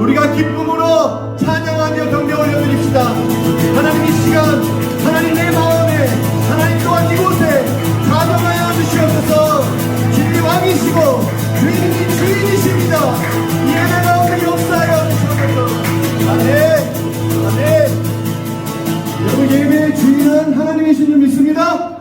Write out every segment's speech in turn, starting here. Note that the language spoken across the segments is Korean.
우리가 기쁨으로 찬양하며 경배 올려드립시다. 하나님 이 시간 하나님 내 마음에 하나님 또한 이곳에 좌정하여 주시옵소서. 주님이 왕이시고 주인이 주인이십니다. 이 예배 가운데 역사하여 주시옵소서. 아멘. 아멘. 여러분, 예배의 주인은 하나님이신 줄 믿습니다.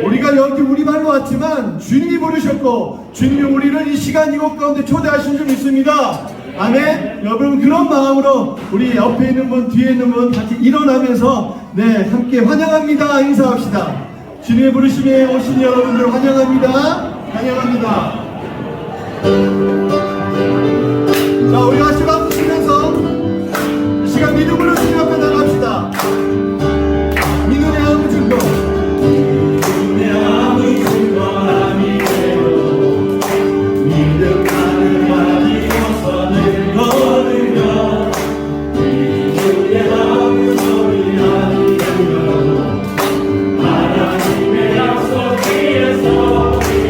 우리가 여기 우리 발로 왔지만 주님이 부르셨고 주님이 우리를 이 시간 이곳 가운데 초대하신 줄 믿습니다. 아멘. 여러분, 그런 마음으로 우리 옆에 있는 분 뒤에 있는 분 같이 일어나면서 함께 환영합니다 인사합시다. 주님의 부르심에 오신 여러분들 환영합니다. 환영합니다. 자, 우리 같이 박수 치면서 이 시간 믿음으로 주님 앞에 나갑시다. 믿음의 아무 증거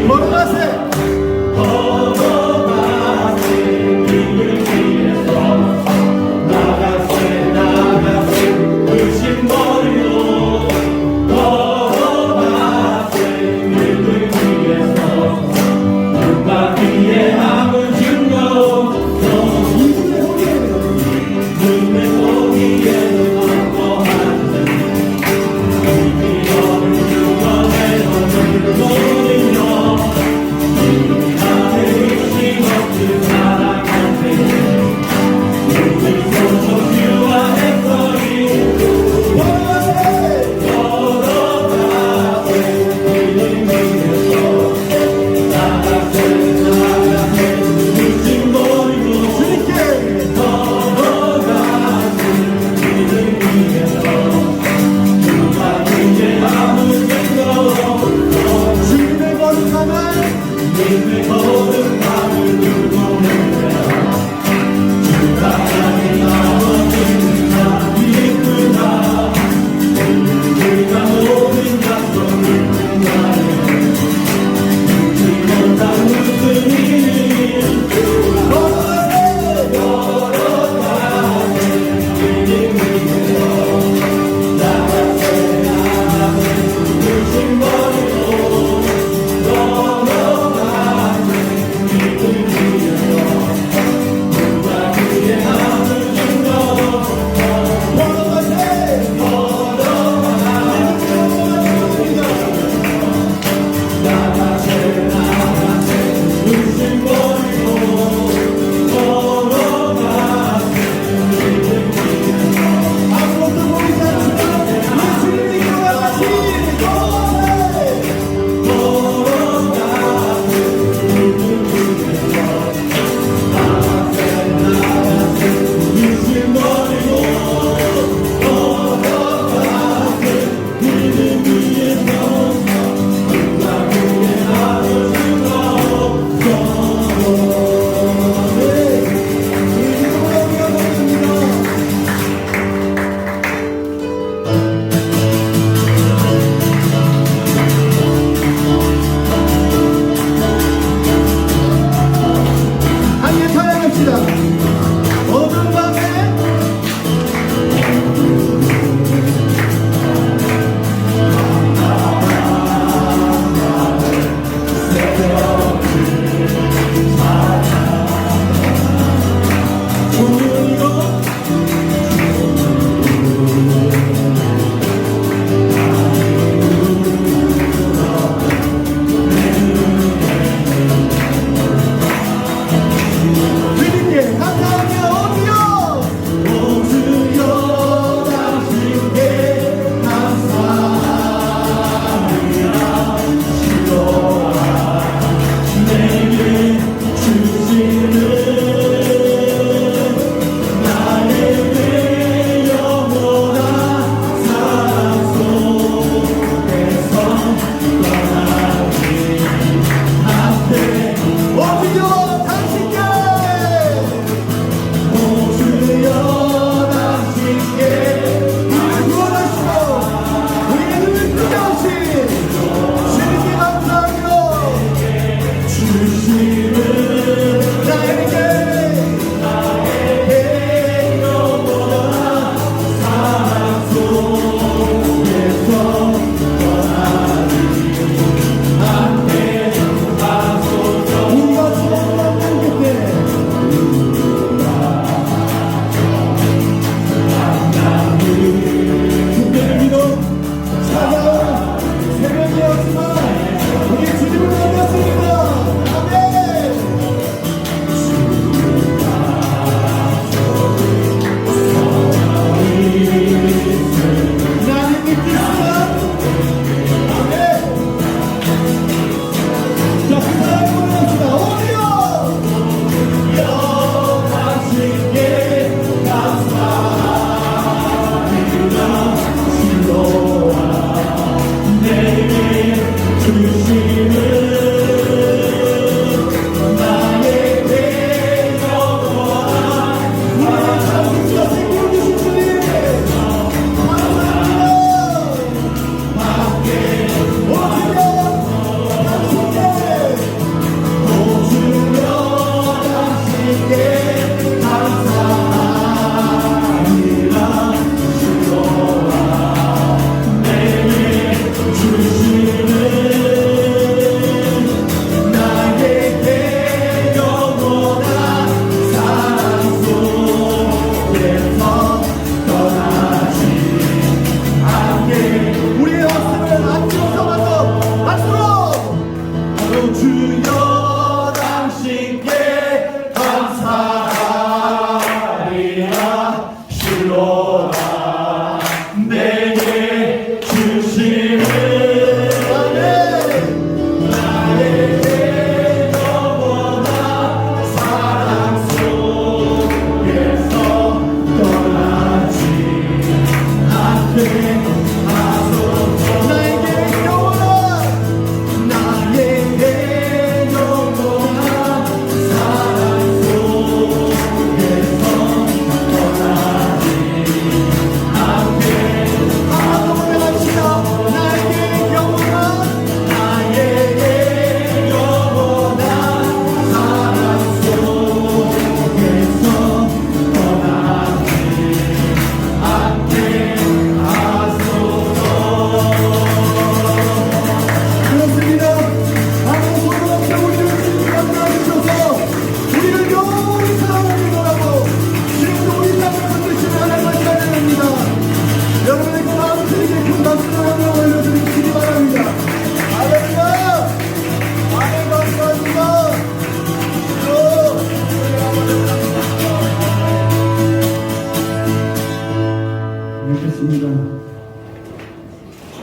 걸어가세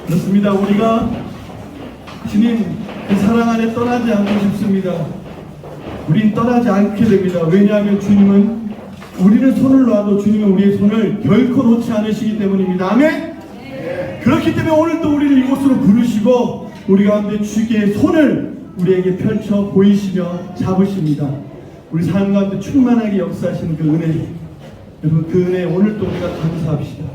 그렇습니다. 우리가 주님 그 사랑 안에 떠나지 않고 싶습니다. 우린 떠나지 않게 됩니다. 왜냐하면 주님은 우리는 손을 놔도 주님은 우리의 손을 결코 놓지 않으시기 때문입니다. 아멘? 그렇기 때문에 오늘 또 우리를 이곳으로 부르시고 우리 가운데 주의 손을 우리에게 펼쳐 보이시며 잡으십니다. 우리 삶 가운데 충만하게 역사하시는 그 은혜, 여러분 그 은혜 오늘 또 우리가 감사합시다.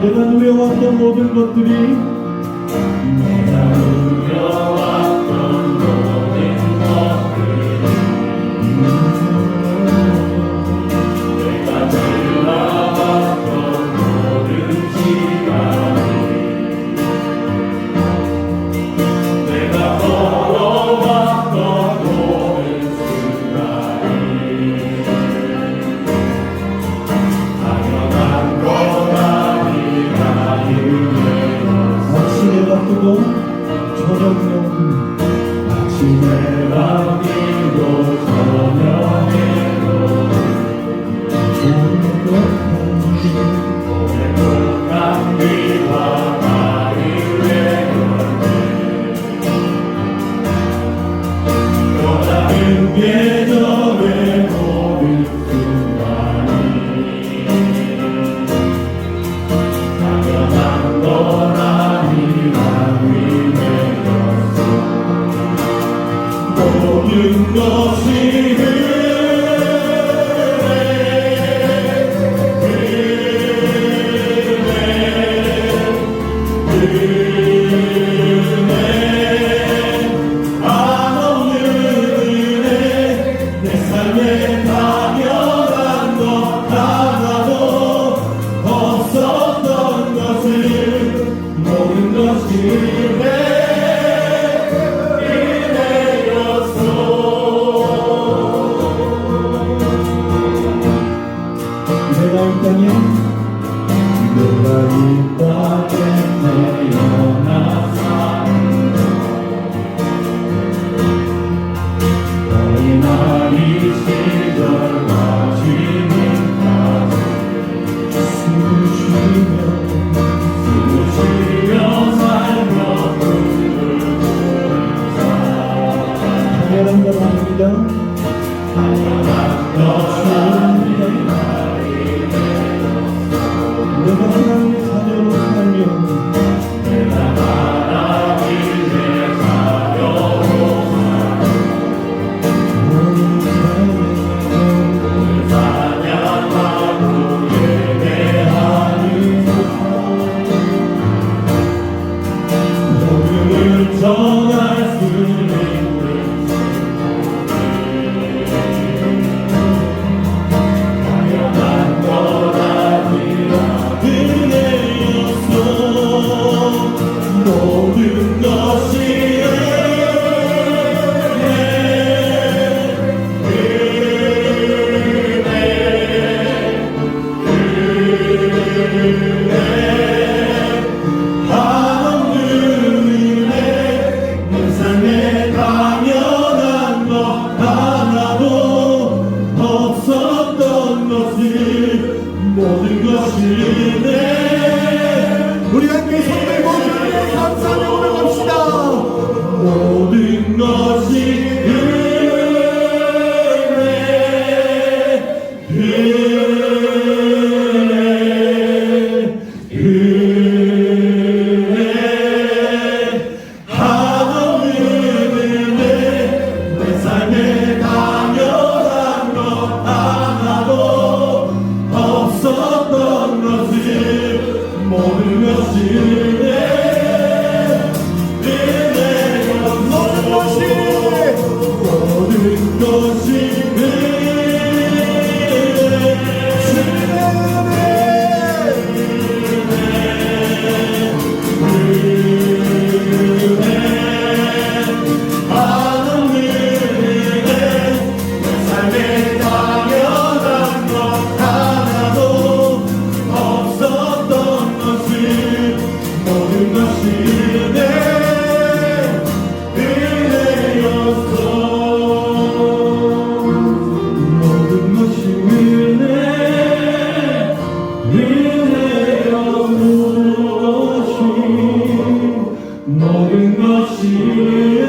내가 누려왔던 모든 것들이 내가 지나왔던 모든 시간이 내가 걸어왔던 모든 순간이 당연한 거다. 아침에 바뀌고 저녁에도 아침에 바뀌고 저녁에도 행복한 비와 나를 외면해 또 다른 계절의 모든 순간이 당연한 거라니 난 위대했어. 모든 것이 우리 함께 손 들고 주님의 감사하며 올라갑시다. 모든 것이 은혜 모든 것이 모든 것이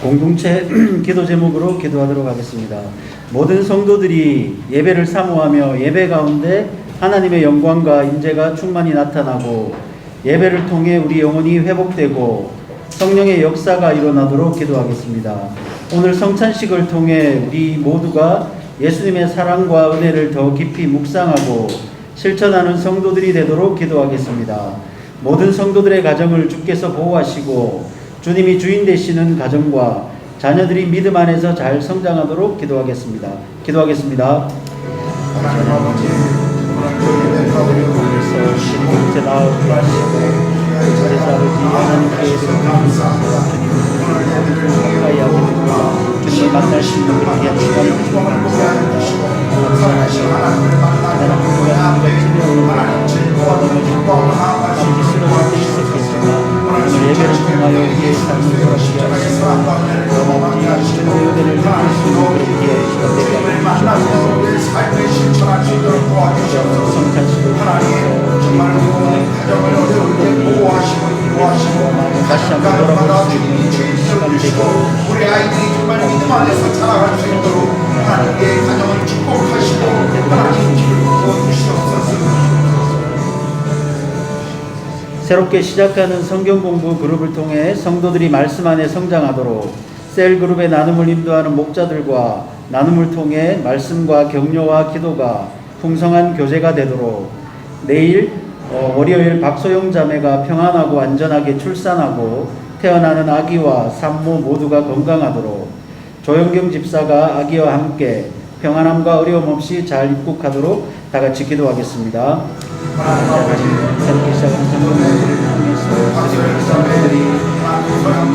공동체 기도 제목으로 기도하도록 하겠습니다. 모든 성도들이 예배를 사모하며 예배 가운데 하나님의 영광과 임재가 충만히 나타나고 예배를 통해 우리 영혼이 회복되고 성령의 역사가 일어나도록 기도하겠습니다. 오늘 성찬식을 통해 우리 모두가 예수님의 사랑과 은혜를 더 깊이 묵상하고 실천하는 성도들이 되도록 기도하겠습니다. 모든 성도들의 가정을 주께서 보호하시고 주님이 주인 되시는 가정과 자녀들이 믿음 안에서 잘 성장하도록 기도하겠습니다. 기도하겠습니다. 하나님 아버지, 오늘 예배를 통해서 신분제 나오게 하시고 그래서 아버지 하나님께 주님 가까이 하게 되고 주님을 만날 수 있는 그런 귀한 시간이 되시고 감사합니다. 오늘 예배를 통하여 우리의 삶을 돌아보게 하시고 아버지 주님의 은혜를 느낄 수 있는 그런 귀한 시간 되게 하시옵소서. 성찬식을 다시 한번 돌아볼 수 있는 그런 시간이 되고 우리 아이들이 정말 믿음 안에서 자라갈 수 있도록 하나님의 가정을 축복하시고 하나님 주시옵소서. 새롭게 시작하는 성경 공부 그룹을 통해 성도들이 말씀 안에 성장하도록 셀 그룹의 나눔을 인도하는 목자들과 나눔을 통해 말씀과 격려와 기도가 풍성한 교제가 되도록 내일 월요일 박소영 자매가 평안하고 안전하게 출산하고 태어나는 아기와 산모 모두가 건강하도록 조영경 집사가 아기와 함께 평안함과 어려움 없이 잘 입국하도록 다 같이 기도하겠습니다. 새롭게 시작하는 성경 공부를 통해서 성도들이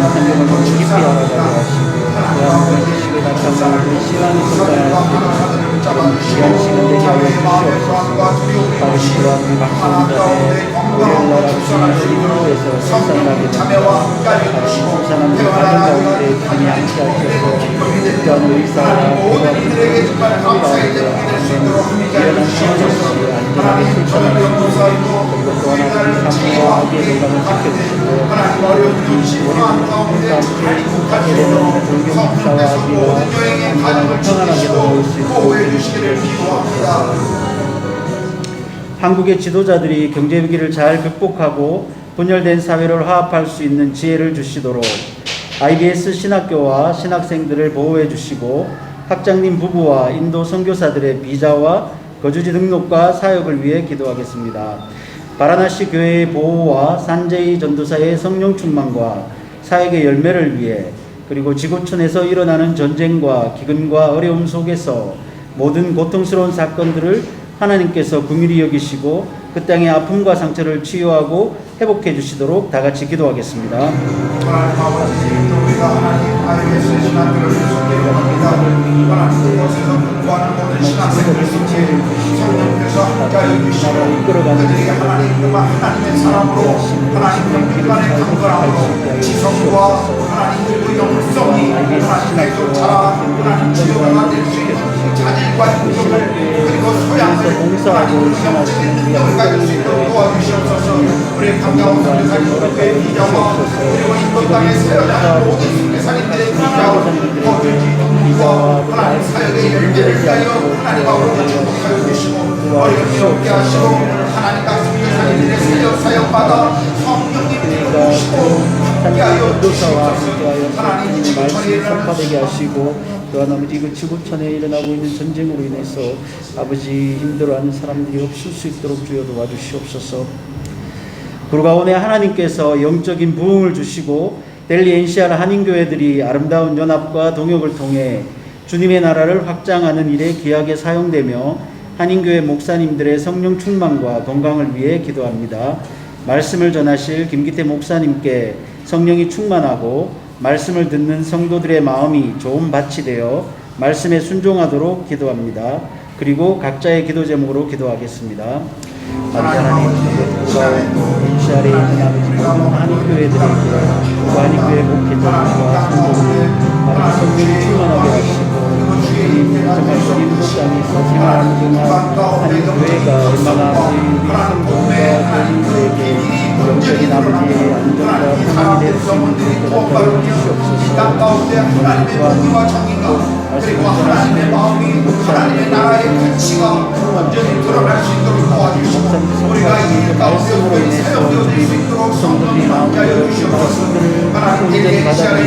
성경을 더 깊이 알아가게 하시고 또한 지식을 바탕으로 신앙의 성장을 그런 귀한 시간 되게 하여 주시옵소서. 아버지 또한 우리 박수원자의 월요일날 아버지 인도에서 출산하게 됩니다. 아버지 출산하는 가정 가운데 귀히 함께하셔서 또한 의사와 모든 정말 감사의 제목이 수 있도록 일어난 시간없이 안전하게 출산하시고 그리고 또한 아버지 산모와 아기의 건강을 지켜주시고 하나님 어려운 중심 가운데 잘 하게 되는 존경 집사와 아기와 안전하고 평안하게 넣을 수 있도록 보호해 주시기를 기도합니다. 한국의 지도자들이 경제 위기를 잘 극복하고 분열된 사회를 화합할 수 있는 지혜를 주시도록 IBS 신학교와 신학생들을 보호해 주시고 학장님 부부와 인도 선교사들의 비자와 거주지 등록과 사역을 위해 기도하겠습니다. 바라나시 교회의 보호와 산제이 전도사의 성령 충만과 사역의 열매를 위해 그리고 지구촌에서 일어나는 전쟁과 기근과 어려움 속에서 모든 고통스러운 사건들을 하나님께서 긍휼히 여기시고 그 땅의 아픔과 상처를 치유하고 회복해 주시도록 다 같이 기도하겠습니다. 하나님 아버지, 우리가 하나님 아에게 쓰시는 들을 기도합니다. 하나님 곳에서 공부하는 모든 신학생들 속에 성령께서 함께하여 주시고 그들이 하나님 그만 하나님의 사람으로 하나님 그만의 강건함으로 지성과 하나님 그 영성이 하나님의 그 자라 하나님 주요가 될 수 있는 자질과 능력을 그리고 소양을 하나님 그 영적인 능력을 가질 수 있도록 도와주시옵소서. 우리 강가운 선교사님들의 비자와 그리고 이번 땅에 세워나가는 모든 선교사님들의 비자와 거주지와 하나님 사역의 열매를 위하여 하나님 아버지 축복하여 주시고 어려움이 없게 하시고 하나님과 선교사님들의 사역마다 성령님들이 오시고 함께하여 주시옵소서. 하나님 지구촌에 일어나는 선포되게 하시고 또한 아버지 그 지구촌에 일어나고 있는 전쟁으로 인해서 아버지 힘들어하는 사람들이 없을 수 있도록 주여 도와주시옵소서. 그 가운데 하나님께서 영적인 부흥을 주시고 델리 NCR 한인교회들이 아름다운 연합과 동역을 통해 주님의 나라를 확장하는 일에 귀하게 사용되며 한인교회 목사님들의 성령 충만과 건강을 위해 기도합니다. 말씀을 전하실 김기태 목사님께 성령이 충만하고 말씀을 듣는 성도들의 마음이 좋은 밭이 되어 말씀에 순종하도록 기도합니다. 그리고 각자의 기도 제목으로 기도하겠습니다. 아버지 하나님, NCR에 있는 아버지 모든 한인교회들에게 한인교회 목회자들과 성도들 아버지 성령이 충만하게 하시고 정말 주님 목장에서 생활하는 동안 한인교회가 얼마나 우리 성도들과 교인들에게 영적인 아버지의 안전과 평안이 될 수 있는 것을 따라 주시옵소서. 그리고 하나님의 마음이 하나님의 나라의 가치가 완전히 드러날 수 있도록 도와주시고 우리가 이 일 가운데 사용되어질 수 있도록 성도님 함께하여 주시옵소서. 하나님 델리 시간에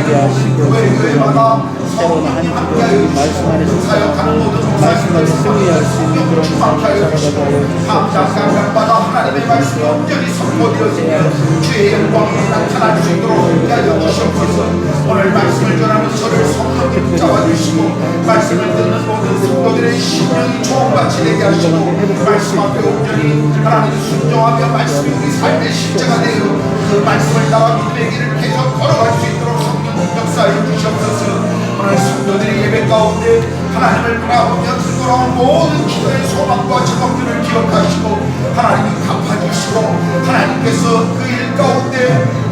교회마다 성령님 함께하여 주시고 사역하는 모든 말씀을 승리할 수 있는 그런 삶을 살아가도록 각 장면마다 하나님의 말씀이 온전히 선포되어지며 주의 영광이 나타날 수 있도록 함께하여 주시옵소서. 오늘 말씀을 전하는 저를 성령님 붙잡아 주시고 말씀을 듣는 모든 성도들의 심령이 좋은같이 되게 하시고 말씀 앞에 온전히 하나님 순종하며 말씀이 우리 삶의 실제가 되어 그 말씀을 나와 믿음의 길을 계속 걸어갈 수 있도록 성령 역사해 주시옵소서. 오늘 성도들이 예배 가운데 하나님을 바라보며 돌아온 모든 기도의 소망과 제목들을 기억하시고 하나님이 갚아주시고 하나님께서 그 일 가운데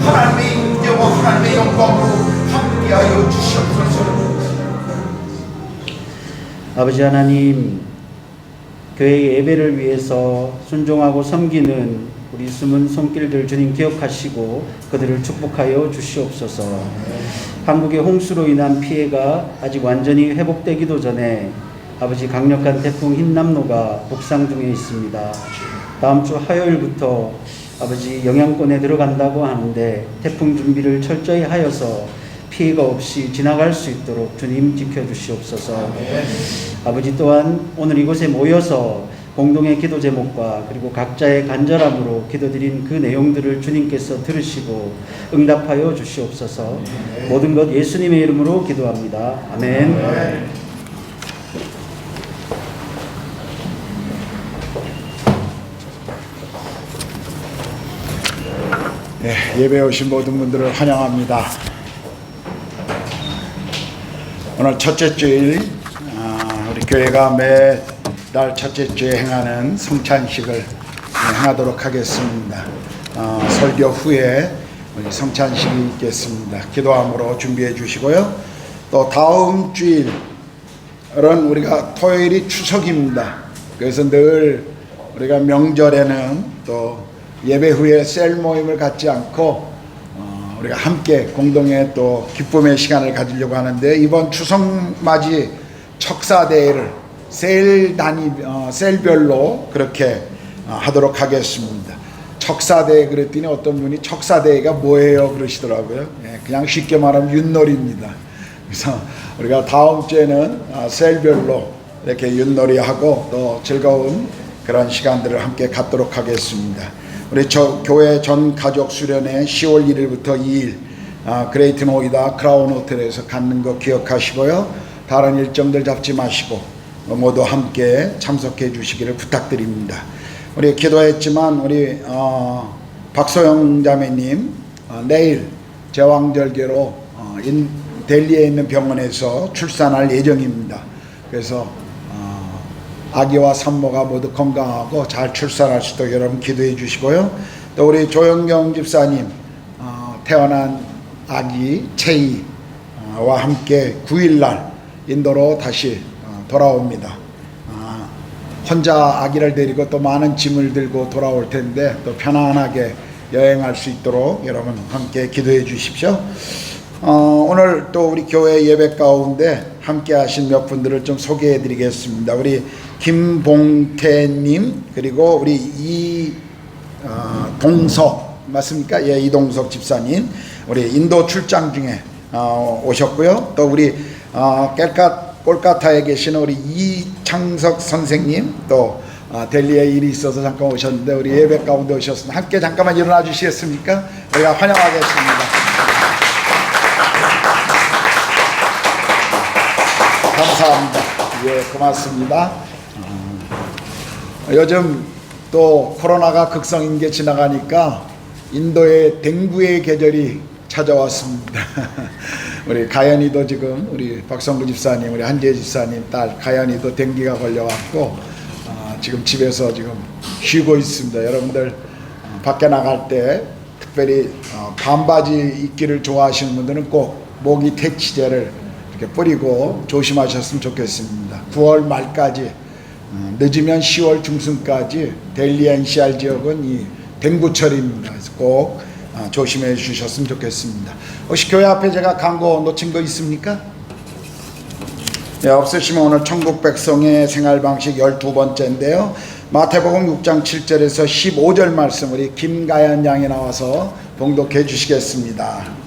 하나님의 인격과 하나님의 영광으로 함께하여 주시옵소서. 아버지 하나님, 교회의 예배를 위해서 순종하고 섬기는 우리 숨은 손길들 주님 기억하시고 그들을 축복하여 주시옵소서. 한국의 홍수로 인한 피해가 아직 완전히 회복되기도 전에 아버지 강력한 태풍 흰남노가 북상 중에 있습니다. 다음 주 화요일부터 아버지 영향권에 들어간다고 하는데 태풍 준비를 철저히 하여서 피해가 없이 지나갈 수 있도록 주님 지켜주시옵소서. 아버지 또한 오늘 이곳에 모여서 공동의 기도 제목과 그리고 각자의 간절함으로 기도드린 그 내용들을 주님께서 들으시고 응답하여 주시옵소서. 모든 것 예수님의 이름으로 기도합니다. 아멘. 네, 예배에 오신 모든 분들을 환영합니다. 오늘 첫째 주일 우리 교회가 매달 첫째 주에 행하는 성찬식을 행하도록 하겠습니다. 설교 후에 우리 성찬식이 있겠습니다. 기도함으로 준비해 주시고요. 또 다음 주일은 우리가 토요일이 추석입니다. 그래서 늘 우리가 명절에는 또 예배 후에 셀 모임을 갖지 않고 우리가 함께 공동의 또 기쁨의 시간을 가지려고 하는데 이번 추석맞이 척사대회를 셀별로 그렇게 하도록 하겠습니다. 척사대회 그랬더니 어떤 분이 척사대회가 뭐예요 그러시더라고요. 그냥 쉽게 말하면 윷놀이입니다. 그래서 우리가 다음 주에는 셀별로 이렇게 윷놀이하고 또 즐거운 그런 시간들을 함께 갖도록 하겠습니다. 우리 교회 전 가족 수련회 10월 1일부터 2일 그레이트 노이다 크라운 호텔에서 갖는 거 기억하시고요. 다른 일정들 잡지 마시고 모두 함께 참석해 주시기를 부탁드립니다. 우리 기도했지만 우리 박소영 자매님 내일 제왕절개로 델리에 있는 병원에서 출산할 예정입니다. 그래서 아기와 산모가 모두 건강하고 잘 출산할 수 있도록 여러분 기도해 주시고요. 또 우리 조영경 집사님 태어난 아기 채이와 함께 9일날 인도로 다시 돌아옵니다. 혼자 아기를 데리고 또 많은 짐을 들고 돌아올 텐데 또 편안하게 여행할 수 있도록 여러분 함께 기도해 주십시오. 오늘 또 우리 교회 예배 가운데 함께 하신 몇 분들을 좀 소개해 드리겠습니다. 우리 김봉태님, 그리고 우리 이동석 맞습니까? 예, 이동석 집사님 우리 인도 출장 중에 오셨고요. 또 우리 꼴까타에 계시는 우리 이창석 선생님, 또 델리에 일이 있어서 잠깐 오셨는데 우리 예배 가운데 오셨습니다. 함께 잠깐만 일어나 주시겠습니까? 우리가 환영하겠습니다. 감사합니다. 예, 고맙습니다. 요즘 또 코로나가 극성인게 지나가니까 인도에 댕구의 계절이 찾아왔습니다. 우리 가연이도 지금 우리 박성구 집사님, 우리 한재 집사님 딸 가연이도 댕기가 걸려갖고 지금 집에서 지금 쉬고 있습니다. 여러분들 밖에 나갈 때 특별히 반바지 입기를 좋아하시는 분들은 꼭 모기 퇴치제를 이렇게 뿌리고 조심하셨으면 좋겠습니다. 9월 말까지 늦으면 10월 중순까지 델리 NCR 지역은 이 댕구철입니다. 그래서 꼭 조심해 주셨으면 좋겠습니다. 혹시 교회 앞에 제가 광고 놓친 거 있습니까? 네, 없으시면 오늘 천국 백성의 생활 방식 12번째인데요. 마태복음 6장 7절에서 15절 말씀 우리 김가연 양이 나와서 봉독해 주시겠습니다.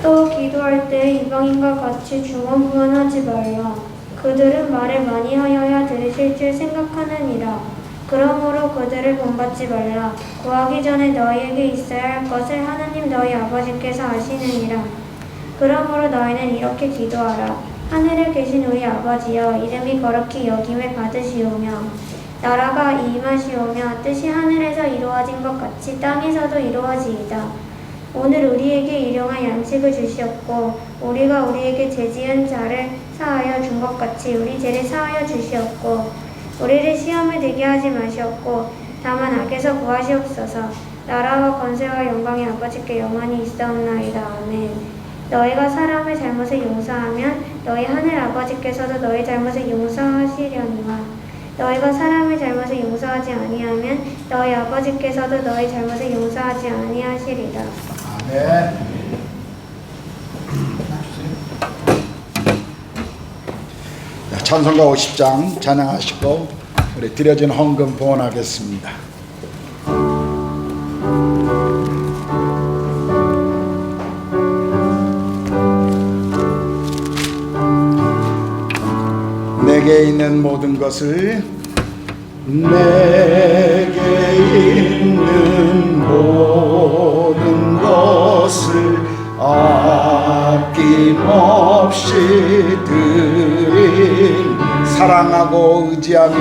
또 기도할 때 이방인과 같이 중언부언하지 말라. 그들은 말을 많이 하여야 들으실 줄 생각하느니라. 그러므로 그들을 본받지 말라. 구하기 전에 너희에게 있어야 할 것을 하나님 너희 아버지께서 아시느니라. 그러므로 너희는 이렇게 기도하라. 하늘에 계신 우리 아버지여, 이름이 거룩히 여김을 받으시오며 나라가 임하시오며 뜻이 하늘에서 이루어진 것 같이 땅에서도 이루어지이다. 오늘 우리에게 일용할 양식을 주시옵고 우리가 우리에게 죄지은 자를 사하여 준 것 같이 우리 죄를 사하여 주시옵고 우리를 시험에 들게 하지 마시옵고 다만 악에서 구하시옵소서. 나라와 권세와 영광이 아버지께 영원히 있사옵나이다. 아멘. 너희가 사람의 잘못을 용서하면 너희 하늘 아버지께서도 너희 잘못을 용서하시려니와 너희가 사람의 잘못을 용서하지 아니하면 너희 아버지께서도 너희 잘못을 용서하지 아니하시리라. 네. 찬송가 50장 찬양하시고 우리 드려진 헌금 봉헌하겠습니다. 내게 있는 모든 것을 내게 있는 모든 것을 아낌없이 드린 사랑하고 의지하며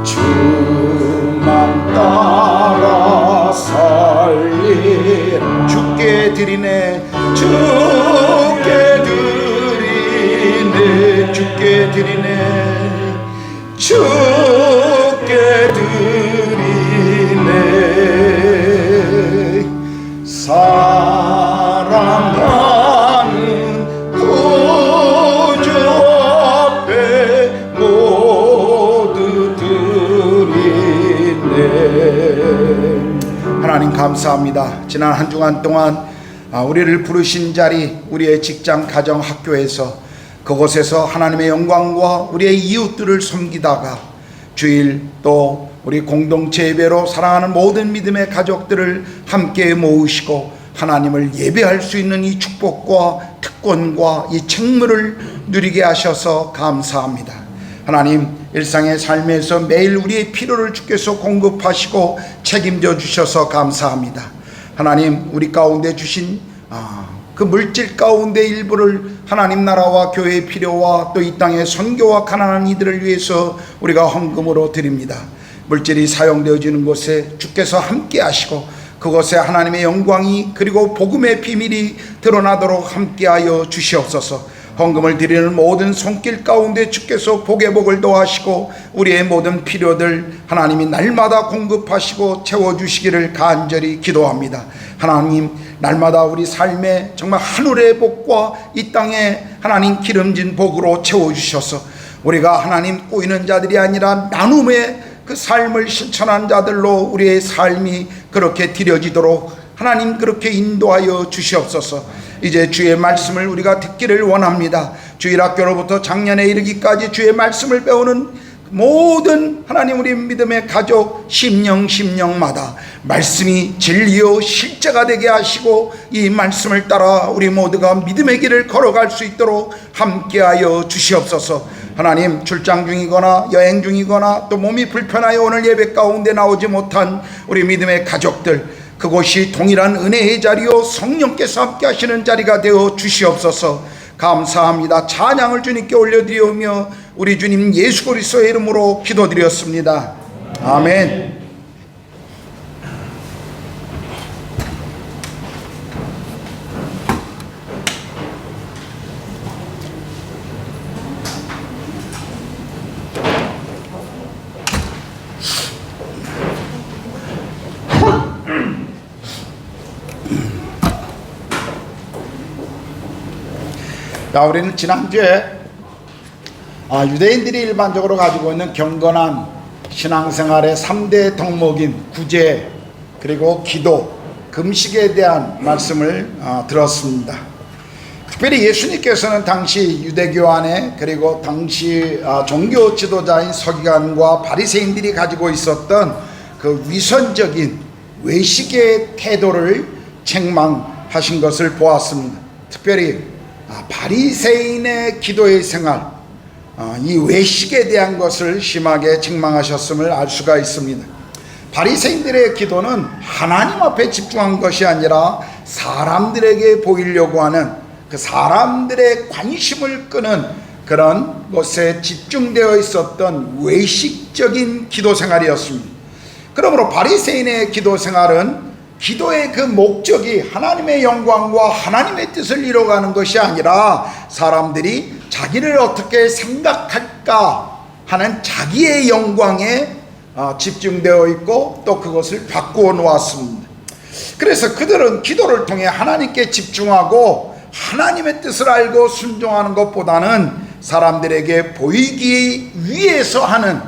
주만 따라 살리 주께 드리네 주께 드리네 주께 드리네 주께 드리네 사랑하는 구주 앞에 모두 드리네. 하나님 감사합니다. 지난 한 주간 동안 우리를 부르신 자리, 우리의 직장, 가정, 학교에서 그곳에서 하나님의 영광과 우리의 이웃들을 섬기다가 주일 또 우리 공동체 예배로 사랑하는 모든 믿음의 가족들을 함께 모으시고 하나님을 예배할 수 있는 이 축복과 특권과 이 책무를 누리게 하셔서 감사합니다. 하나님, 일상의 삶에서 매일 우리의 필요를 주께서 공급하시고 책임져 주셔서 감사합니다. 하나님, 우리 가운데 주신 그 물질 가운데 일부를 하나님 나라와 교회의 필요와 또 이 땅의 선교와 가난한 이들을 위해서 우리가 헌금으로 드립니다. 물질이 사용되어지는 곳에 주께서 함께 하시고 그곳에 하나님의 영광이 그리고 복음의 비밀이 드러나도록 함께하여 주시옵소서. 헌금을 드리는 모든 손길 가운데 주께서 복의 복을 더하시고 우리의 모든 필요들 하나님이 날마다 공급하시고 채워주시기를 간절히 기도합니다. 하나님, 날마다 우리 삶에 정말 하늘의 복과 이 땅에 하나님 기름진 복으로 채워주셔서 우리가 하나님 꼬이는 자들이 아니라 나눔의 그 삶을 실천한 자들로 우리의 삶이 그렇게 드려지도록 하나님 그렇게 인도하여 주시옵소서. 이제 주의 말씀을 우리가 듣기를 원합니다. 주일학교로부터 작년에 이르기까지 주의 말씀을 배우는 모든 하나님 우리 믿음의 가족 심령마다 말씀이 진리요 실제가 되게 하시고 이 말씀을 따라 우리 모두가 믿음의 길을 걸어갈 수 있도록 함께하여 주시옵소서. 하나님, 출장 중이거나 여행 중이거나 또 몸이 불편하여 오늘 예배 가운데 나오지 못한 우리 믿음의 가족들, 그곳이 동일한 은혜의 자리요 성령께서 함께 하시는 자리가 되어 주시옵소서. 감사합니다. 찬양을 주님께 올려드리오며 우리 주님 예수 그리스도의 이름으로 기도드렸습니다. 아멘. 자, 우리는 지난주에 유대인들이 일반적으로 가지고 있는 경건한 신앙생활의 3대 덕목인 구제, 그리고 기도, 금식에 대한 말씀을 들었습니다. 특별히 예수님께서는 당시 유대교 안에 그리고 당시 종교 지도자인 서기관과 바리새인들이 가지고 있었던 그 위선적인 외식의 태도를 책망하신 것을 보았습니다. 특별히 바리새인의 기도의 생활, 이 외식에 대한 것을 심하게 책망하셨음을 알 수가 있습니다. 바리새인들의 기도는 하나님 앞에 집중한 것이 아니라 사람들에게 보이려고 하는 그 사람들의 관심을 끄는 그런 것에 집중되어 있었던 외식적인 기도 생활이었습니다. 그러므로 바리새인의 기도 생활은 기도의 그 목적이 하나님의 영광과 하나님의 뜻을 이뤄가는 것이 아니라 사람들이 자기를 어떻게 생각할까 하는 자기의 영광에 집중되어 있고 또 그것을 바꾸어 놓았습니다. 그래서 그들은 기도를 통해 하나님께 집중하고 하나님의 뜻을 알고 순종하는 것보다는 사람들에게 보이기 위해서 하는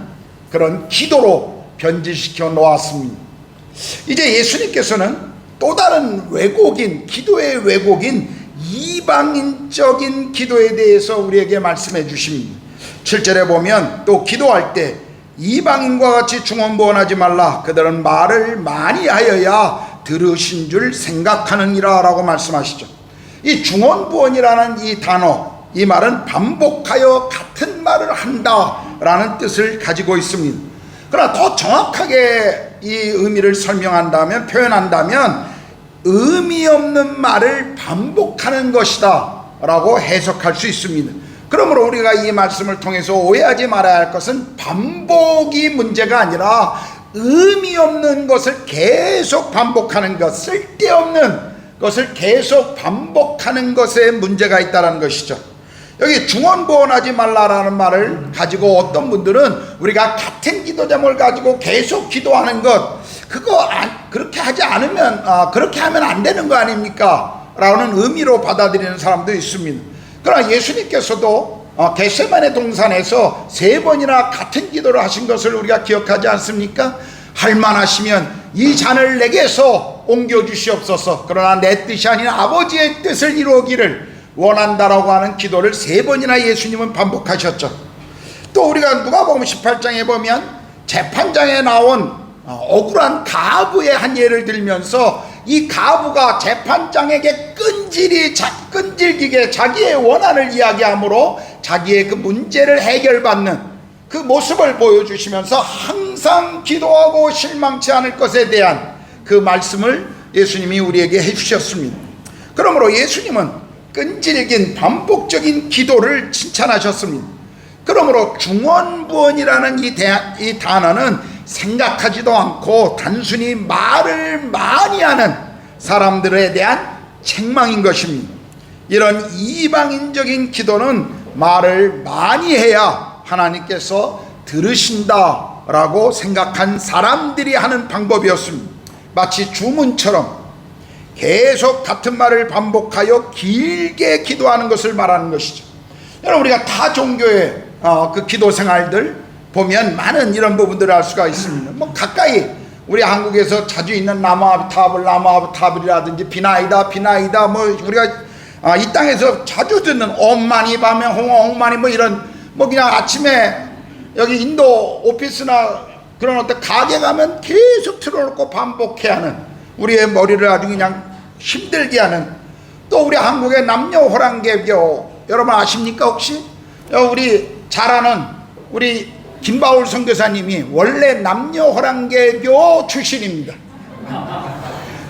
그런 기도로 변질시켜 놓았습니다. 이제 예수님께서는 또 다른 왜곡인, 기도의 왜곡인 이방인적인 기도에 대해서 우리에게 말씀해 주십니다. 7절에 보면 또 기도할 때 이방인과 같이 중언부언하지 말라. 그들은 말을 많이 하여야 들으신 줄 생각하느니라 라고 말씀하시죠. 이 중언부언이라는 이 단어, 이 말은 반복하여 같은 말을 한다 라는 뜻을 가지고 있습니다. 그러나 더 정확하게 이 의미를 설명한다면, 표현한다면 의미 없는 말을 반복하는 것이다 라고 해석할 수 있습니다. 그러므로 우리가 이 말씀을 통해서 오해하지 말아야 할 것은 반복이 문제가 아니라 의미 없는 것을 계속 반복하는 것, 쓸데없는 것을 계속 반복하는 것에 문제가 있다는 것이죠. 여기 중언부언하지 말라라는 말을 가지고 어떤 분들은 우리가 같은 기도 제목을 가지고 계속 기도하는 것, 그거 그렇게 하지 않으면 그렇게 하면 안 되는 거 아닙니까? 라는 의미로 받아들이는 사람도 있습니다. 그러나 예수님께서도 겟세마네 동산에서 3번이나 같은 기도를 하신 것을 우리가 기억하지 않습니까? 할만하시면 이 잔을 내게서 옮겨주시옵소서. 그러나 내 뜻이 아닌 아버지의 뜻을 이루기를 원한다라고 하는 기도를 3번이나 예수님은 반복하셨죠. 또 우리가 누가복음 18장에 보면 재판장에 나온 억울한 가부의 한 예를 들면서 이 가부가 재판장에게 끈질기게 자기의 원한을 이야기하므로 자기의 그 문제를 해결받는 그 모습을 보여주시면서 항상 기도하고 실망치 않을 것에 대한 그 말씀을 예수님이 우리에게 해주셨습니다. 그러므로 예수님은 끈질긴 반복적인 기도를 칭찬하셨습니다. 그러므로 중언부언이라는 이 단어는 생각하지도 않고 단순히 말을 많이 하는 사람들에 대한 책망인 것입니다. 이런 이방인적인 기도는 말을 많이 해야 하나님께서 들으신다라고 생각한 사람들이 하는 방법이었습니다. 마치 주문처럼 계속 같은 말을 반복하여 길게 기도하는 것을 말하는 것이죠. 여러분, 우리가 타 종교의 그 기도 생활들 보면 많은 이런 부분들을 알 수가 있습니다. 뭐 가까이 우리 한국에서 자주 있는 나무아비타블이라든지 비나이다 뭐 우리가 이 땅에서 자주 듣는 옴마니 밤에 홍마니 뭐 이런 뭐 그냥 아침에 여기 인도 오피스나 그런 어떤 가게 가면 계속 틀어놓고 반복해야 하는, 우리의 머리를 아주 그냥 힘들게 하는, 또 우리 한국의 남녀호랑개교 여러분 아십니까 혹시? 우리 잘 아는 우리 김바울 선교사님이 원래 남녀호랑개교 출신입니다.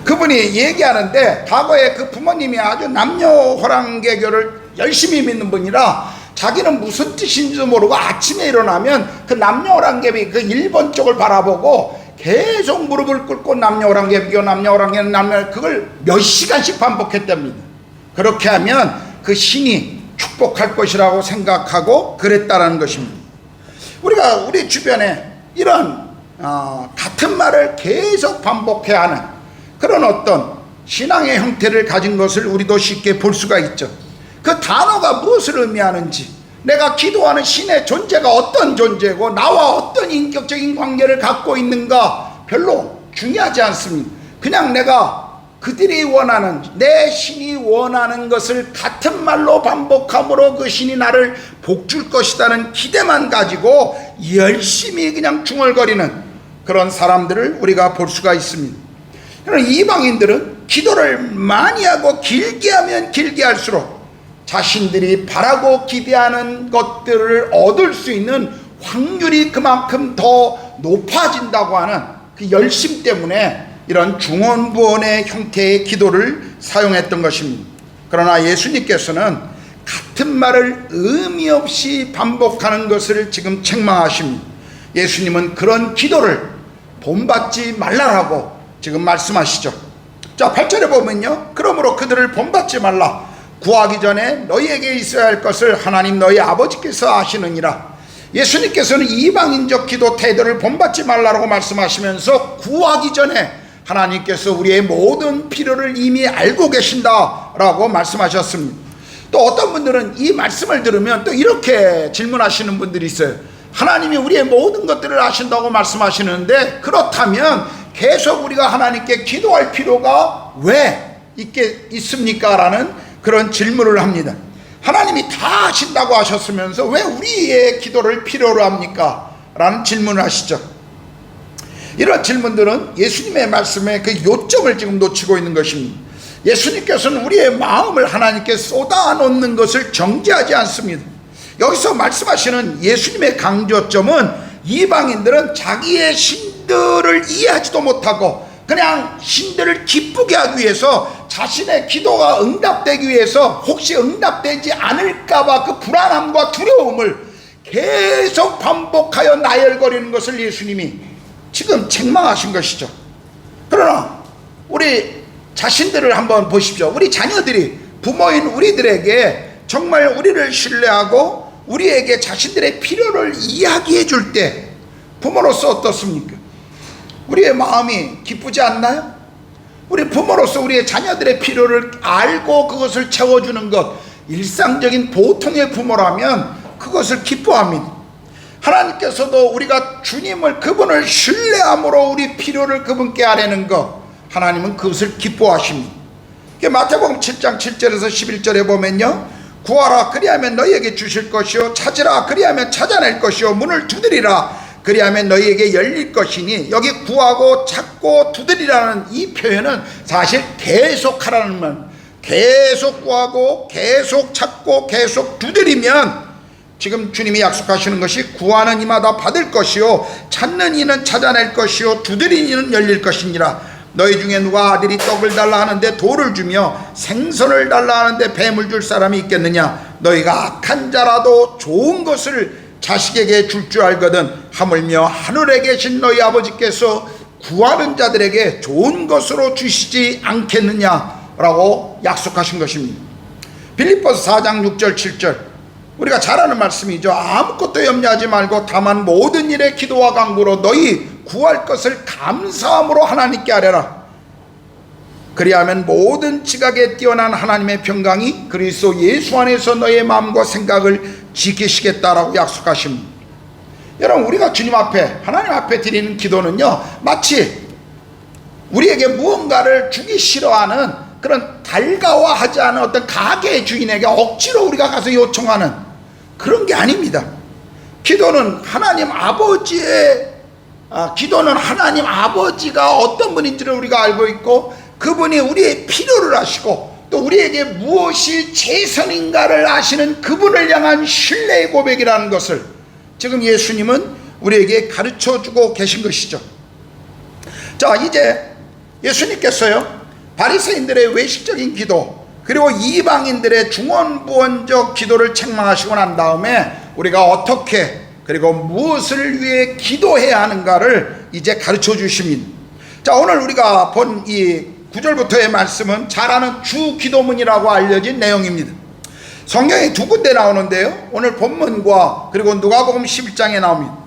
그분이 얘기하는데 과거에 그 부모님이 아주 남녀호랑개교를 열심히 믿는 분이라 자기는 무슨 뜻인지도 모르고 아침에 일어나면 그 남녀호랑개비 그 일본 쪽을 바라보고 계속 무릎을 꿇고 남녀호랑개교 그걸 몇 시간씩 반복했답니다. 그렇게 하면 그 신이 축복할 것이라고 생각하고 그랬다라는 것입니다. 우리가 우리 주변에 이런 같은 말을 계속 반복해야 하는 그런 어떤 신앙의 형태를 가진 것을 우리도 쉽게 볼 수가 있죠. 그 단어가 무엇을 의미하는지, 내가 기도하는 신의 존재가 어떤 존재고 나와 어떤 인격적인 관계를 갖고 있는가 별로 중요하지 않습니다. 그냥 내가 그들이 원하는, 내 신이 원하는 것을 같은 말로 반복함으로 그 신이 나를 복줄 것이라는 기대만 가지고 열심히 그냥 중얼거리는 그런 사람들을 우리가 볼 수가 있습니다. 그러나 이방인들은 기도를 많이 하고 길게 하면 길게 할수록 자신들이 바라고 기대하는 것들을 얻을 수 있는 확률이 그만큼 더 높아진다고 하는 그 열심 때문에 이런 중언부언의 형태의 기도를 사용했던 것입니다. 그러나 예수님께서는 같은 말을 의미 없이 반복하는 것을 지금 책망하십니다. 예수님은 그런 기도를 본받지 말라라고 지금 말씀하시죠. 자, 8절에 보면요, 그러므로 그들을 본받지 말라. 구하기 전에 너희에게 있어야 할 것을 하나님 너희 아버지께서 아시느니라. 예수님께서는 이방인적 기도 태도를 본받지 말라고 말씀하시면서 구하기 전에 하나님께서 우리의 모든 필요를 이미 알고 계신다라고 말씀하셨습니다. 또 어떤 분들은 이 말씀을 들으면 또 이렇게 질문하시는 분들이 있어요. 하나님이 우리의 모든 것들을 아신다고 말씀하시는데 그렇다면 계속 우리가 하나님께 기도할 필요가 왜 있습니까? 라는 그런 질문을 합니다. 하나님이 다 아신다고 하셨으면서 왜 우리의 기도를 필요로 합니까? 라는 질문을 하시죠. 이런 질문들은 예수님의 말씀의 그 요점을 지금 놓치고 있는 것입니다. 예수님께서는 우리의 마음을 하나님께 쏟아놓는 것을 정죄하지 않습니다. 여기서 말씀하시는 예수님의 강조점은 이방인들은 자기의 신들을 이해하지도 못하고 그냥 신들을 기쁘게 하기 위해서 자신의 기도가 응답되기 위해서 혹시 응답되지 않을까봐 그 불안함과 두려움을 계속 반복하여 나열거리는 것을 예수님이 지금 책망하신 것이죠. 그러나 우리 자신들을 한번 보십시오. 우리 자녀들이 부모인 우리들에게 정말 우리를 신뢰하고 우리에게 자신들의 필요를 이야기해 줄 때 부모로서 어떻습니까? 우리의 마음이 기쁘지 않나요? 우리 부모로서 우리의 자녀들의 필요를 알고 그것을 채워주는 것, 일상적인 보통의 부모라면 그것을 기뻐합니다. 하나님께서도 우리가 주님을, 그분을 신뢰함으로 우리 필요를 그분께 아뢰는 것, 하나님은 그것을 기뻐하십니다. 마태복음 7장 7절에서 11절에 보면요, 구하라 그리하면 너희에게 주실 것이요 찾으라 그리하면 찾아낼 것이요 문을 두드리라 그리하면 너희에게 열릴 것이니, 여기 구하고 찾고 두드리라는 이 표현은 사실 계속하라는 말, 계속 구하고 계속 찾고 계속 두드리면 지금 주님이 약속하시는 것이 구하는 이마다 받을 것이요 찾는 이는 찾아낼 것이요 두드리는 이는 열릴 것이니라. 너희 중에 누가 아들이 떡을 달라 하는데 돌을 주며 생선을 달라 하는데 뱀을 줄 사람이 있겠느냐. 너희가 악한 자라도 좋은 것을 자식에게 줄 줄 알거든 하물며 하늘에 계신 너희 아버지께서 구하는 자들에게 좋은 것으로 주시지 않겠느냐라고 약속하신 것입니다. 빌립보서 4장 6절 7절 우리가 잘 아는 말씀이죠. 아무것도 염려하지 말고 다만 모든 일에 기도와 간구로 너희 구할 것을 감사함으로 하나님께 아뢰라. 그리하면 모든 지각에 뛰어난 하나님의 평강이 그리스도 예수 안에서 너의 마음과 생각을 지키시겠다라고 약속하십니다. 여러분, 우리가 주님 앞에 하나님 앞에 드리는 기도는요, 마치 우리에게 무언가를 주기 싫어하는 그런 달가워하지 않은 어떤 가게의 주인에게 억지로 우리가 가서 요청하는 그런 게 아닙니다. 기도는 하나님 아버지가 어떤 분인지를 우리가 알고 있고 그분이 우리의 필요를 아시고 또 우리에게 무엇이 최선인가를 아시는 그분을 향한 신뢰의 고백이라는 것을 지금 예수님은 우리에게 가르쳐주고 계신 것이죠. 자, 이제 예수님께서요, 바리새인들의 외식적인 기도 그리고 이방인들의 중언부언적 기도를 책망하시고 난 다음에 우리가 어떻게 그리고 무엇을 위해 기도해야 하는가를 이제 가르쳐 주십니다. 자, 오늘 우리가 본 이 9절부터의 말씀은 잘 아는 주 기도문이라고 알려진 내용입니다. 성경에 두 군데 나오는데요, 오늘 본문과 그리고 누가복음 11장에 나옵니다.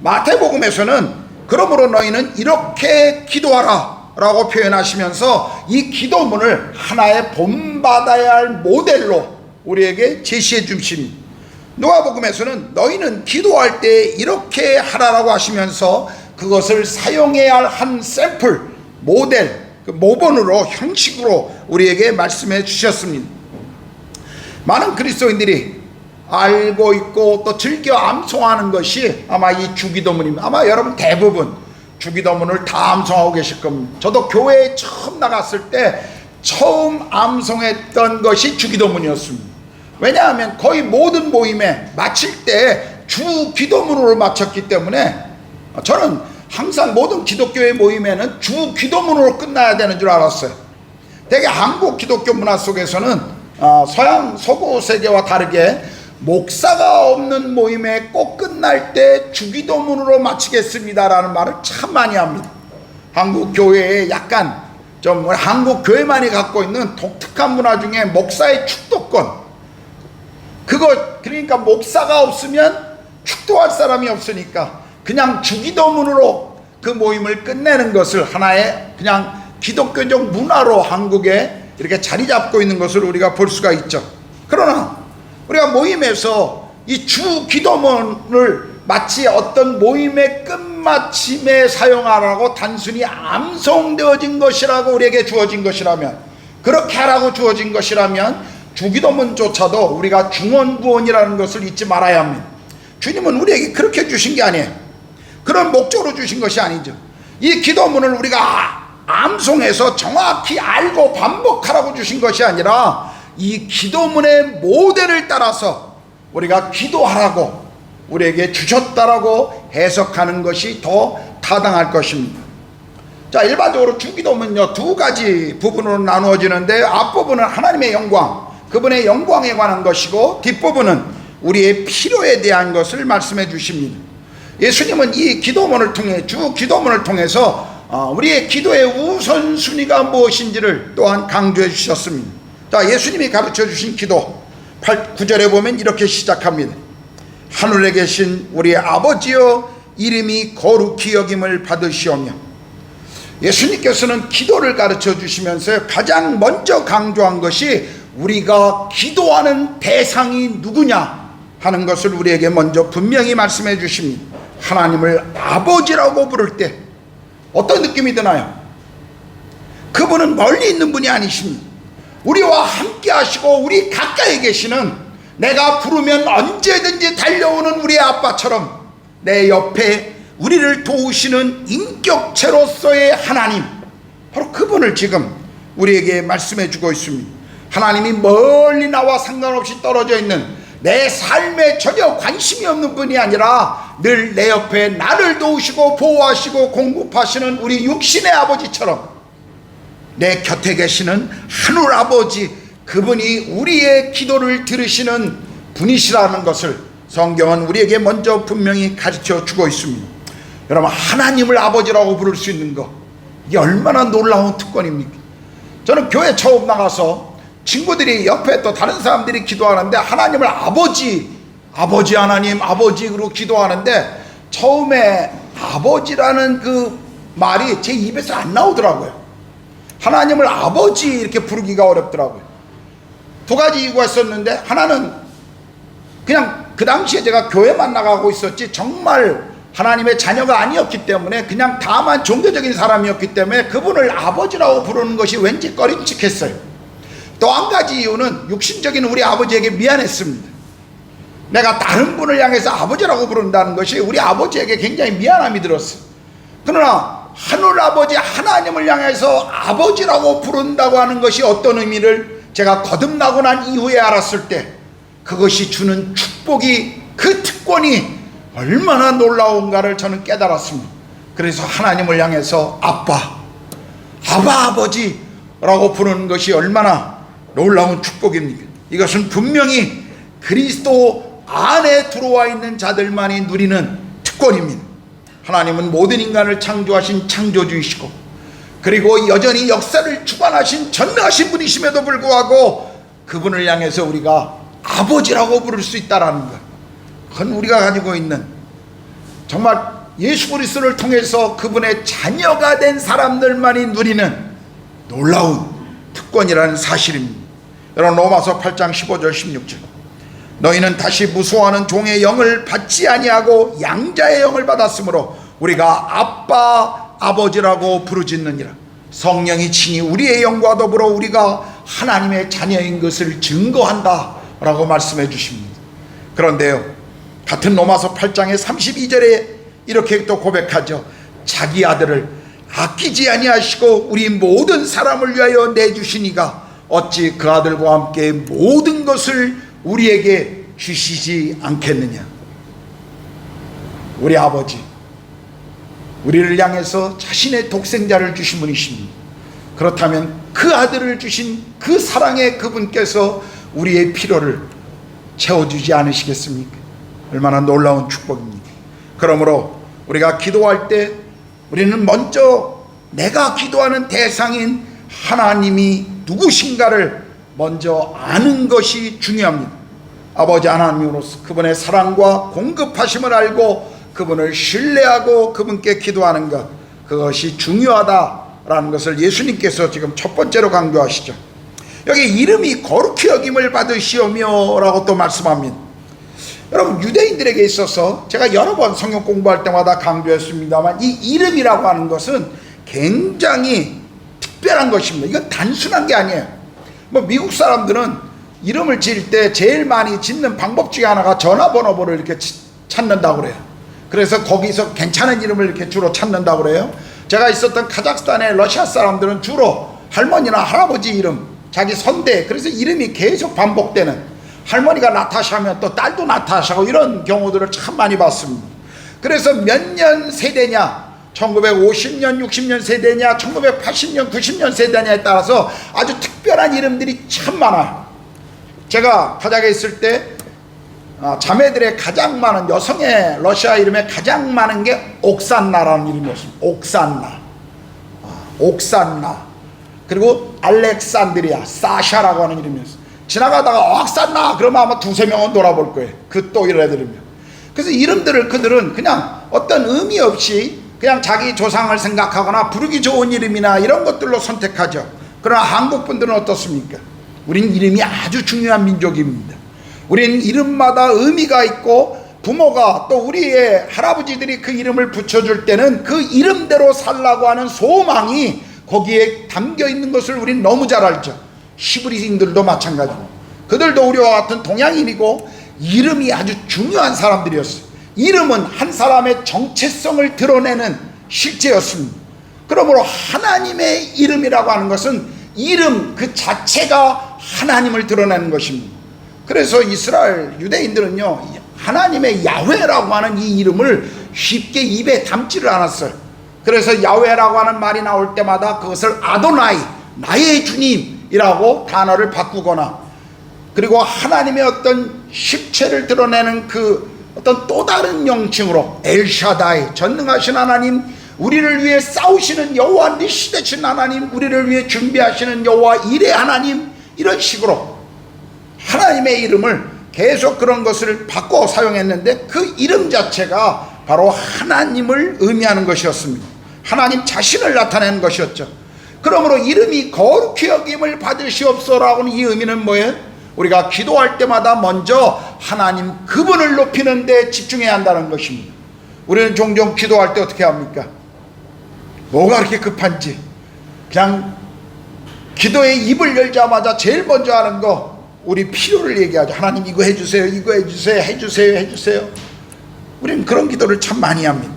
마태복음에서는 그러므로 너희는 이렇게 기도하라 라고 표현하시면서 이 기도문을 하나의 본받아야 할 모델로 우리에게 제시해 주십니다. 누가복음에서는 너희는 기도할 때 이렇게 하라라고 하시면서 그것을 사용해야 할 한 샘플, 모델, 그 모본으로 형식으로 우리에게 말씀해 주셨습니다. 많은 그리스도인들이 알고 있고 또 즐겨 암송하는 것이 아마 이 주기도문입니다. 아마 여러분 대부분 주기도문을 다 암송하고 계실 겁니다. 저도 교회에 처음 나갔을 때 처음 암송했던 것이 주기도문이었습니다. 왜냐하면 거의 모든 모임에 마칠 때 주기도문으로 마쳤기 때문에 저는 항상 모든 기독교의 모임에는 주기도문으로 끝나야 되는 줄 알았어요. 되게 한국 기독교 문화 속에서는 서양 서구 세계와 다르게 목사가 없는 모임에 꼭 끝날 때 주기도문으로 마치겠습니다라는 말을 참 많이 합니다. 한국 교회에 약간 좀 한국 교회만이 갖고 있는 독특한 문화 중에 목사의 축도권, 그러니까 목사가 없으면 축도할 사람이 없으니까 그냥 주기도문으로 그 모임을 끝내는 것을 하나의 그냥 기독교적 문화로 한국에 이렇게 자리 잡고 있는 것을 우리가 볼 수가 있죠. 그러나 우리가 모임에서 이 주기도문을 마치 어떤 모임의 끝마침에 사용하라고 단순히 암송되어진 것이라고 우리에게 주어진 것이라면, 그렇게 하라고 주어진 것이라면 주기도문조차도 우리가 중언부언이라는 것을 잊지 말아야 합니다. 주님은 우리에게 그렇게 주신 게 아니에요. 그런 목적으로 주신 것이 아니죠. 이 기도문을 우리가 암송해서 정확히 알고 반복하라고 주신 것이 아니라 이 기도문의 모델을 따라서 우리가 기도하라고 우리에게 주셨다라고 해석하는 것이 더 타당할 것입니다. 자, 일반적으로 주기도문은요, 두 가지 부분으로 나누어지는데 앞부분은 하나님의 영광, 그분의 영광에 관한 것이고 뒷부분은 우리의 필요에 대한 것을 말씀해 주십니다. 예수님은 이 기도문을 통해, 주 기도문을 통해서 우리의 기도의 우선순위가 무엇인지를 또한 강조해 주셨습니다. 자, 예수님이 가르쳐 주신 기도 9절에 보면 이렇게 시작합니다. 하늘에 계신 우리 아버지여, 이름이 거룩히 여김을 받으시오며. 예수님께서는 기도를 가르쳐 주시면서 가장 먼저 강조한 것이 우리가 기도하는 대상이 누구냐 하는 것을 우리에게 먼저 분명히 말씀해 주십니다. 하나님을 아버지라고 부를 때 어떤 느낌이 드나요? 그분은 멀리 있는 분이 아니십니다. 우리와 함께 하시고 우리 가까이 계시는, 내가 부르면 언제든지 달려오는 우리의 아빠처럼 내 옆에 우리를 도우시는 인격체로서의 하나님, 바로 그분을 지금 우리에게 말씀해 주고 있습니다. 하나님이 멀리 나와 상관없이 떨어져 있는 내 삶에 전혀 관심이 없는 분이 아니라 늘 내 옆에 나를 도우시고 보호하시고 공급하시는 우리 육신의 아버지처럼 내 곁에 계시는 하늘 아버지, 그분이 우리의 기도를 들으시는 분이시라는 것을 성경은 우리에게 먼저 분명히 가르쳐 주고 있습니다. 여러분, 하나님을 아버지라고 부를 수 있는 것, 이게 얼마나 놀라운 특권입니까? 저는 교회 처음 나가서 친구들이 옆에 또 다른 사람들이 기도하는데 하나님을 아버지 하나님 아버지로 기도하는데 처음에 아버지라는 그 말이 제 입에서 안 나오더라고요. 하나님을 아버지 이렇게 부르기가 어렵더라고요. 두 가지 이유가 있었는데, 하나는 그냥 그 당시에 제가 교회만 나가고 있었지 정말 하나님의 자녀가 아니었기 때문에 그냥 다만 종교적인 사람이었기 때문에 그분을 아버지라고 부르는 것이 왠지 꺼림칙했어요. 또 한 가지 이유는 육신적인 우리 아버지에게 미안했습니다. 내가 다른 분을 향해서 아버지라고 부른다는 것이 우리 아버지에게 굉장히 미안함이 들었어요. 그러나 하늘 아버지 하나님을 향해서 아버지라고 부른다고 하는 것이 어떤 의미를 제가 거듭나고 난 이후에 알았을 때 그것이 주는 축복이, 그 특권이 얼마나 놀라운가를 저는 깨달았습니다. 그래서 하나님을 향해서 아버지라고 부르는 것이 얼마나 놀라운 축복입니까? 이것은 분명히 그리스도 안에 들어와 있는 자들만이 누리는 특권입니다. 하나님은 모든 인간을 창조하신 창조주이시고, 그리고 여전히 역사를 주관하신 전능하신 분이심에도 불구하고 그분을 향해서 우리가 아버지라고 부를 수 있다는 것, 그건 우리가 가지고 있는, 정말 예수 그리스도를 통해서 그분의 자녀가 된 사람들만이 누리는 놀라운 특권이라는 사실입니다. 여러분, 로마서 8장 15절 16절, 너희는 다시 무수하는 종의 영을 받지 아니하고 양자의 영을 받았으므로 우리가 아빠 아버지라고 부르짖느니라. 성령이 친히 우리의 영과 더불어 우리가 하나님의 자녀인 것을 증거한다 라고 말씀해 주십니다. 그런데요, 같은 로마서 8장의 32절에 이렇게 또 고백하죠. 자기 아들을 아끼지 아니하시고 우리 모든 사람을 위하여 내주시니가 어찌 그 아들과 함께 모든 것을 우리에게 주시지 않겠느냐. 우리 아버지, 우리를 향해서 자신의 독생자를 주신 분이십니다. 그렇다면 그 아들을 주신 그 사랑의 그분께서 우리의 필요를 채워주지 않으시겠습니까? 얼마나 놀라운 축복입니까? 그러므로 우리가 기도할 때 우리는 먼저 내가 기도하는 대상인 하나님이 누구신가를 먼저 아는 것이 중요합니다. 아버지 하나님으로서 그분의 사랑과 공급하심을 알고 그분을 신뢰하고 그분께 기도하는 것, 그것이 중요하다라는 것을 예수님께서 지금 첫 번째로 강조하시죠. 여기 이름이 거룩히 여김을 받으시오며 라고 또 말씀합니다. 여러분, 유대인들에게 있어서 제가 여러 번 성경 공부할 때마다 강조했습니다만 이 이름이라고 하는 것은 굉장히 특별한 것입니다. 이건 단순한 게 아니에요. 뭐 미국 사람들은 이름을 지을 때 제일 많이 짓는 방법 중에 하나가 전화번호를 이렇게 찾는다고 그래요. 그래서 거기서 괜찮은 이름을 이렇게 주로 찾는다고 그래요. 제가 있었던 카자흐스탄의 러시아 사람들은 주로 할머니나 할아버지 이름, 자기 선대, 그래서 이름이 계속 반복되는, 할머니가 나타샤면 또 딸도 나타샤고 이런 경우들을 참 많이 봤습니다. 그래서 몇 년 세대냐, 1950년 60년 세대냐, 1980년 90년 세대냐에 따라서 아주 특별한 이름들이 참 많아요. 제가 카자흐에 있을 때 자매들의 가장 많은, 여성의 러시아 이름에 가장 많은 게 옥산나라는 이름이었습니다. 옥산나. 그리고 알렉산드리아, 사샤라고 하는 이름이었어요. 지나가다가 옥산나 그러면 아마 두세 명은 놀아볼 거예요. 그 또 이런 애들이면. 그래서 이름들을 그들은 그냥 어떤 의미 없이 그냥 자기 조상을 생각하거나 부르기 좋은 이름이나 이런 것들로 선택하죠. 그러나 한국 분들은 어떻습니까? 우린 이름이 아주 중요한 민족입니다. 우린 이름마다 의미가 있고, 부모가 또 우리의 할아버지들이 그 이름을 붙여줄 때는 그 이름대로 살라고 하는 소망이 거기에 담겨 있는 것을 우린 너무 잘 알죠. 히브리인들도 마찬가지고, 그들도 우리와 같은 동양인이고 이름이 아주 중요한 사람들이었어요. 이름은 한 사람의 정체성을 드러내는 실제였습니다. 그러므로 하나님의 이름이라고 하는 것은 이름 그 자체가 하나님을 드러내는 것입니다. 그래서 이스라엘 유대인들은요, 하나님의 야훼라고 하는 이 이름을 쉽게 입에 담지를 않았어요. 그래서 야훼라고 하는 말이 나올 때마다 그것을 아도나이, 나의 주님이라고 단어를 바꾸거나, 그리고 하나님의 어떤 실체를 드러내는 그 어떤 또 다른 명칭으로 엘샤다이, 전능하신 하나님, 우리를 위해 싸우시는 여호와 니시 되신 하나님, 우리를 위해 준비하시는 여호와 이레 하나님, 이런 식으로 하나님의 이름을 계속 그런 것을 바꿔 사용했는데, 그 이름 자체가 바로 하나님을 의미하는 것이었습니다. 하나님 자신을 나타내는 것이었죠. 그러므로 이름이 거룩히 여김을 받으시옵소서라고는 이 의미는 뭐예요? 우리가 기도할 때마다 먼저 하나님 그분을 높이는 데 집중해야 한다는 것입니다. 우리는 종종 기도할 때 어떻게 합니까? 뭐가 그렇게 급한지 그냥 기도의 입을 열자마자 제일 먼저 하는 거, 우리 필요를 얘기하죠. 하나님 이거 해주세요, 이거 해주세요, 해주세요. 우리는 그런 기도를 참 많이 합니다.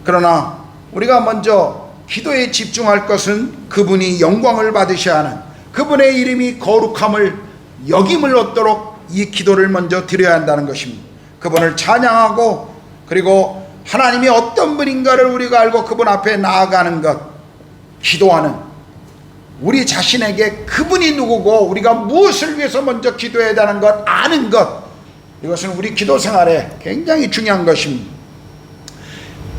그러나 우리가 먼저 기도에 집중할 것은 그분이 영광을 받으셔야 하는, 그분의 이름이 거룩함을 여김을 얻도록 이 기도를 먼저 드려야 한다는 것입니다. 그분을 찬양하고, 그리고 하나님이 어떤 분인가를 우리가 알고 그분 앞에 나아가는 것, 기도하는, 우리 자신에게 그분이 누구고 우리가 무엇을 위해서 먼저 기도해야 하는 것 아는 것, 이것은 우리 기도 생활에 굉장히 중요한 것입니다.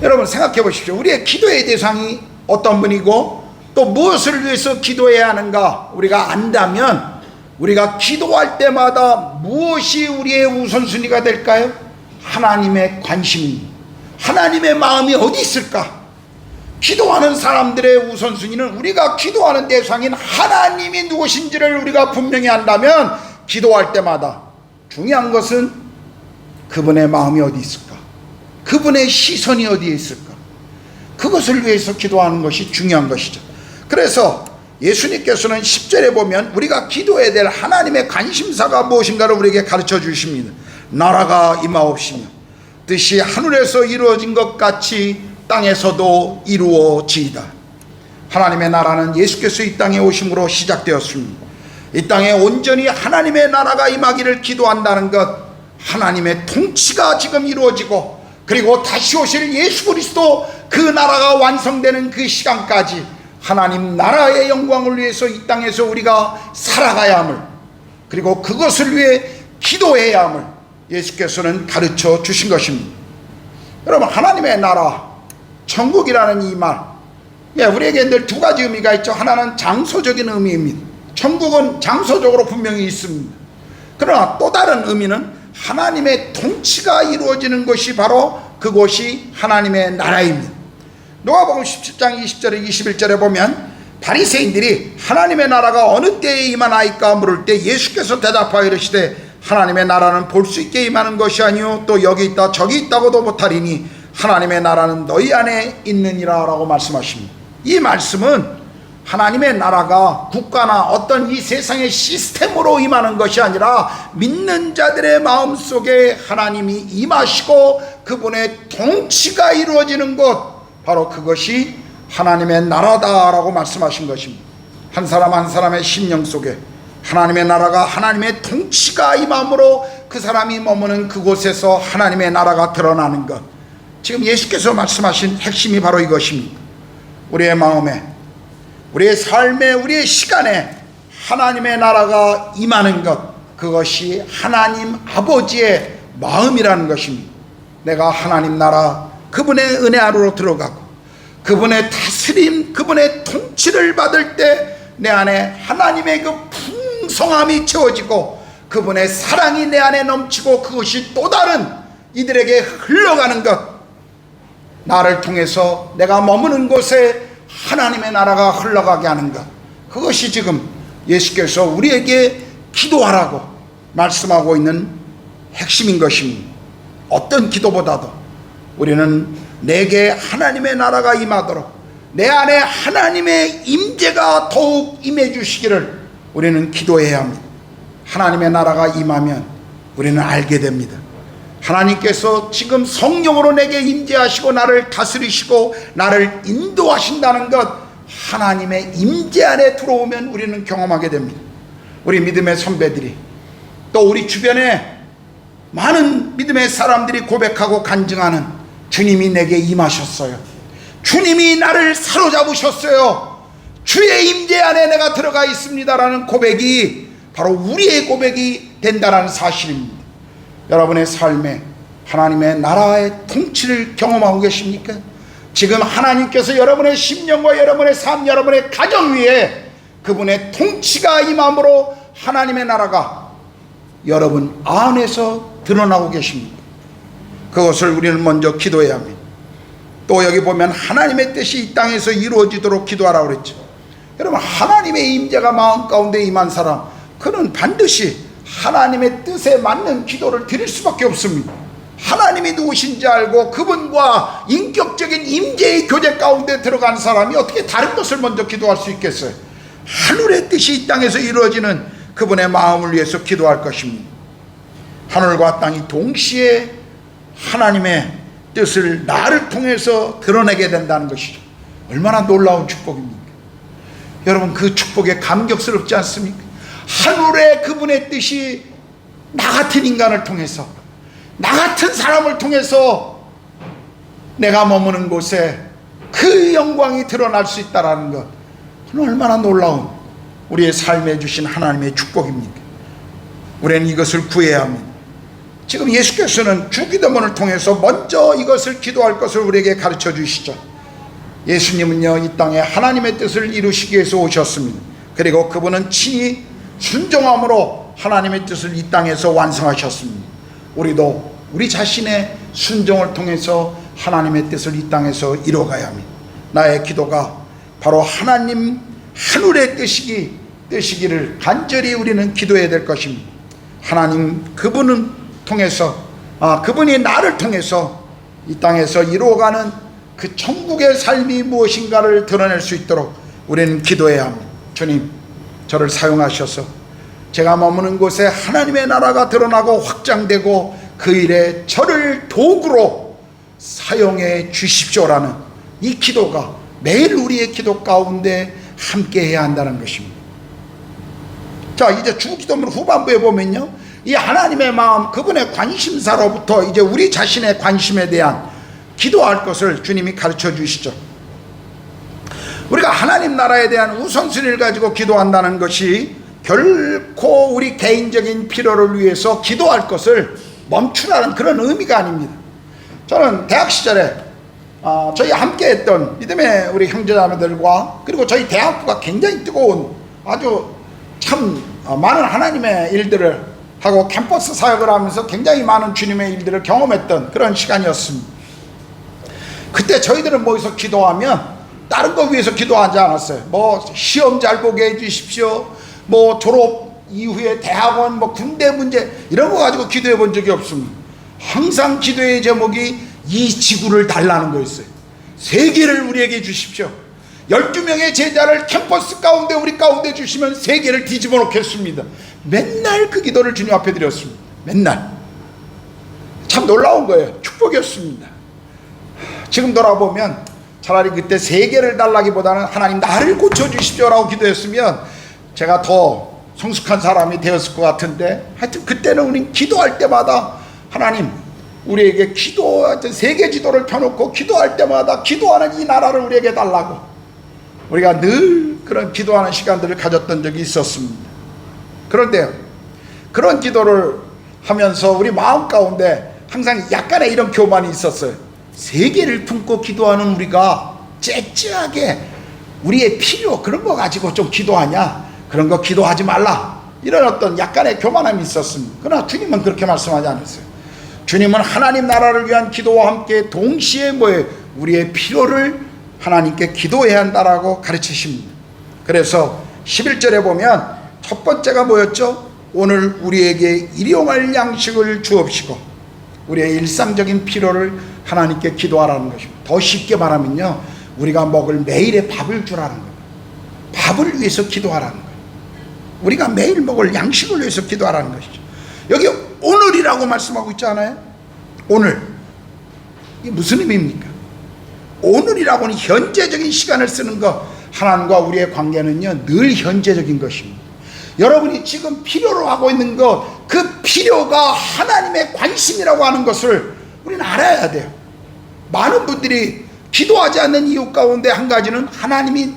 여러분 생각해 보십시오. 우리의 기도의 대상이 어떤 분이고 또 무엇을 위해서 기도해야 하는가 우리가 안다면, 우리가 기도할 때마다 무엇이 우리의 우선순위가 될까요? 하나님의 관심입니다. 하나님의 마음이 어디 있을까? 기도하는 사람들의 우선순위는 우리가 기도하는 대상인 하나님이 누구신지를 우리가 분명히 안다면, 기도할 때마다 중요한 것은 그분의 마음이 어디 있을까? 그분의 시선이 어디에 있을까? 그것을 위해서 기도하는 것이 중요한 것이죠. 그래서 예수님께서는 10절에 보면 우리가 기도해야 될 하나님의 관심사가 무엇인가를 우리에게 가르쳐 주십니다. 나라가 임하옵시며 뜻이 하늘에서 이루어진 것 같이 땅에서도 이루어지이다. 하나님의 나라는 예수께서 이 땅에 오심으로 시작되었습니다. 이 땅에 온전히 하나님의 나라가 임하기를 기도한다는 것, 하나님의 통치가 지금 이루어지고, 그리고 다시 오실 예수 그리스도 그 나라가 완성되는 그 시간까지 하나님 나라의 영광을 위해서 이 땅에서 우리가 살아가야 함을, 그리고 그것을 위해 기도해야 함을 예수께서는 가르쳐 주신 것입니다. 여러분, 하나님의 나라, 천국이라는 이 말, 우리에게 늘 두 가지 의미가 있죠. 하나는 장소적인 의미입니다. 천국은 장소적으로 분명히 있습니다. 그러나 또 다른 의미는 하나님의 통치가 이루어지는 것이 바로 그곳이 하나님의 나라입니다. 누가복음 17장 20절에 21절에 보면 바리새인들이 하나님의 나라가 어느 때에 임하나이까 물을 때 예수께서 대답하여 이르시되 하나님의 나라는 볼 수 있게 임하는 것이 아니요 또 여기 있다 저기 있다고도 못하리니 하나님의 나라는 너희 안에 있느니라 라고 말씀하십니다. 이 말씀은 하나님의 나라가 국가나 어떤 이 세상의 시스템으로 임하는 것이 아니라 믿는 자들의 마음속에 하나님이 임하시고 그분의 통치가 이루어지는 것, 바로 그것이 하나님의 나라다라고 말씀하신 것입니다. 한 사람 한 사람의 심령 속에 하나님의 나라가, 하나님의 통치가 임함으로 그 사람이 머무는 그곳에서 하나님의 나라가 드러나는 것, 지금 예수께서 말씀하신 핵심이 바로 이것입니다. 우리의 마음에, 우리의 삶에, 우리의 시간에 하나님의 나라가 임하는 것, 그것이 하나님 아버지의 마음이라는 것입니다. 내가 하나님 나라, 그분의 은혜 아래로 들어가고 그분의 다스림, 그분의 통치를 받을 때 내 안에 하나님의 그 풍성함이 채워지고 그분의 사랑이 내 안에 넘치고 그것이 또 다른 이들에게 흘러가는 것, 나를 통해서 내가 머무는 곳에 하나님의 나라가 흘러가게 하는 것, 그것이 지금 예수께서 우리에게 기도하라고 말씀하고 있는 핵심인 것입니다. 어떤 기도보다도 우리는 내게 하나님의 나라가 임하도록, 내 안에 하나님의 임재가 더욱 임해 주시기를 우리는 기도해야 합니다. 하나님의 나라가 임하면 우리는 알게 됩니다. 하나님께서 지금 성령으로 내게 임재하시고 나를 다스리시고 나를 인도하신다는 것, 하나님의 임재 안에 들어오면 우리는 경험하게 됩니다. 우리 믿음의 선배들이 또 우리 주변에 많은 믿음의 사람들이 고백하고 간증하는 주님이 내게 임하셨어요. 주님이 나를 사로잡으셨어요. 주의 임재 안에 내가 들어가 있습니다라는 고백이 바로 우리의 고백이 된다는 사실입니다. 여러분의 삶에 하나님의 나라의 통치를 경험하고 계십니까? 지금 하나님께서 여러분의 심령과 여러분의 삶, 여러분의 가정 위에 그분의 통치가 임함으로 하나님의 나라가 여러분 안에서 드러나고 계십니다. 그것을 우리는 먼저 기도해야 합니다. 또 여기 보면 하나님의 뜻이 이 땅에서 이루어지도록 기도하라고 그랬죠. 여러분, 하나님의 임재가 마음 가운데 임한 사람, 그는 반드시 하나님의 뜻에 맞는 기도를 드릴 수밖에 없습니다. 하나님이 누구신지 알고 그분과 인격적인 임재의 교제 가운데 들어간 사람이 어떻게 다른 것을 먼저 기도할 수 있겠어요? 하늘의 뜻이 이 땅에서 이루어지는 그분의 마음을 위해서 기도할 것입니다. 하늘과 땅이 동시에 하나님의 뜻을 나를 통해서 드러내게 된다는 것이죠. 얼마나 놀라운 축복입니까? 여러분, 그 축복에 감격스럽지 않습니까? 하늘의 그분의 뜻이 나 같은 인간을 통해서, 나 같은 사람을 통해서 내가 머무는 곳에 그 영광이 드러날 수 있다는 것, 그건 얼마나 놀라운 우리의 삶에 주신 하나님의 축복입니까? 우리는 이것을 구해야 합니다. 지금 예수께서는 주기도문을 통해서 먼저 이것을 기도할 것을 우리에게 가르쳐 주시죠. 예수님은요, 이 땅에 하나님의 뜻을 이루시기 위해서 오셨습니다. 그리고 그분은 친히 순종함으로 하나님의 뜻을 이 땅에서 완성하셨습니다. 우리도 우리 자신의 순종을 통해서 하나님의 뜻을 이 땅에서 이루어가야 합니다. 나의 기도가 바로 하나님 하늘의 뜻이기를 간절히 우리는 기도해야 될 것입니다. 하나님 그분은 통해서 그분이 나를 통해서 이 땅에서 이루어가는 그 천국의 삶이 무엇인가를 드러낼 수 있도록 우리는 기도해야 합니다. 주님, 저를 사용하셔서 제가 머무는 곳에 하나님의 나라가 드러나고 확장되고 그 일에 저를 도구로 사용해 주십시오라는 이 기도가 매일 우리의 기도 가운데 함께 해야 한다는 것입니다. 자, 이제 주기도문 후반부에 보면요, 이 하나님의 마음, 그분의 관심사로부터 이제 우리 자신의 관심에 대한 기도할 것을 주님이 가르쳐 주시죠. 우리가 하나님 나라에 대한 우선순위를 가지고 기도한다는 것이 결코 우리 개인적인 필요를 위해서 기도할 것을 멈추라는 그런 의미가 아닙니다. 저는 대학 시절에 저희 함께 했던 믿음의 우리 형제자매들과, 그리고 저희 대학부가 굉장히 뜨거운 아주 참 많은 하나님의 일들을 하고 캠퍼스 사역을 하면서 굉장히 많은 주님의 일들을 경험했던 그런 시간이었습니다. 그때 저희들은 모여서 기도하면 다른 거 위해서 기도하지 않았어요. 뭐 시험 잘 보게 해주십시오, 뭐 졸업 이후에 대학원, 뭐 군대 문제, 이런 거 가지고 기도해 본 적이 없습니다. 항상 기도의 제목이 이 지구를 달라는 거였어요. 세계를 우리에게 주십시오. 12명의 제자를 캠퍼스 가운데 우리 가운데 주시면 세계를 뒤집어 놓겠습니다. 맨날 그 기도를 주님 앞에 드렸습니다. 맨날. 참 놀라운 거예요. 축복이었습니다. 지금 돌아보면 차라리 그때 세계를 달라기보다는 하나님 나를 고쳐주십시오라고 기도했으면 제가 더 성숙한 사람이 되었을 것 같은데, 하여튼 그때는 우린 기도할 때마다 하나님 우리에게 세계 지도를 펴놓고 기도할 때마다 기도하는 이 나라를 우리에게 달라고, 우리가 늘 그런 기도하는 시간들을 가졌던 적이 있었습니다. 그런데 그런 기도를 하면서 우리 마음 가운데 항상 약간의 이런 교만이 있었어요. 세계를 품고 기도하는 우리가 째째하게 우리의 필요 그런 거 가지고 좀 기도하냐, 그런 거 기도하지 말라, 이런 어떤 약간의 교만함이 있었습니다. 그러나 주님은 그렇게 말씀하지 않았어요. 주님은 하나님 나라를 위한 기도와 함께 동시에 우리의 필요를 하나님께 기도해야 한다라고 가르치십니다. 그래서 11절에 보면 첫 번째가 뭐였죠? 오늘 우리에게 일용할 양식을 주옵시고, 우리의 일상적인 필요를 하나님께 기도하라는 것입니다. 더 쉽게 말하면요, 우리가 먹을 매일의 밥을 주라는 거예요. 밥을 위해서 기도하라는 거예요. 우리가 매일 먹을 양식을 위해서 기도하라는 것이죠. 여기 오늘이라고 말씀하고 있지 않아요? 오늘. 이게 무슨 의미입니까? 오늘이라고는 현재적인 시간을 쓰는 것. 하나님과 우리의 관계는요 늘 현재적인 것입니다. 여러분이 지금 필요로 하고 있는 것, 그 필요가 하나님의 관심이라고 하는 것을 우리는 알아야 돼요. 많은 분들이 기도하지 않는 이유 가운데 한 가지는 하나님이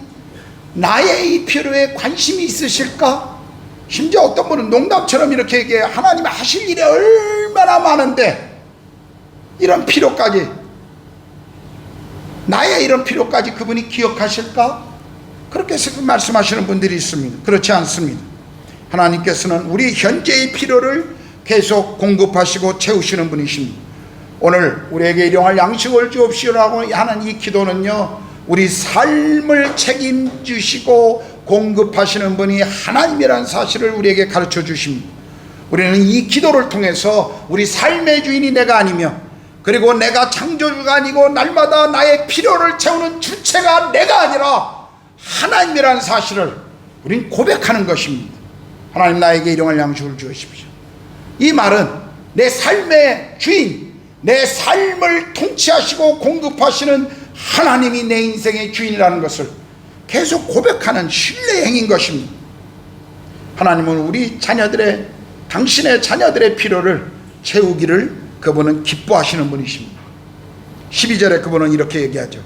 나의 이 필요에 관심이 있으실까? 심지어 어떤 분은 농담처럼 이렇게 얘기해요. 하나님이 하실 일이 얼마나 많은데 이런 필요까지, 나의 이런 필요까지 그분이 기억하실까? 그렇게 말씀하시는 분들이 있습니다. 그렇지 않습니다. 하나님께서는 우리 현재의 필요를 계속 공급하시고 채우시는 분이십니다. 오늘 우리에게 일용할 양식을 주옵시오라고 하는 이 기도는요, 우리 삶을 책임지시고 공급하시는 분이 하나님이라는 사실을 우리에게 가르쳐 주십니다. 우리는 이 기도를 통해서 우리 삶의 주인이 내가 아니며, 그리고 내가 창조주가 아니고 날마다 나의 필요를 채우는 주체가 내가 아니라 하나님이라는 사실을 우린 고백하는 것입니다. 하나님, 나에게 일용할 양식을 주십시오. 이 말은 내 삶의 주인, 내 삶을 통치하시고 공급하시는 하나님이 내 인생의 주인이라는 것을 계속 고백하는 신뢰의 행위인 것입니다. 하나님은 우리 자녀들의, 당신의 자녀들의 필요를 채우기를 그분은 기뻐하시는 분이십니다. 12절에 그분은 이렇게 얘기하죠.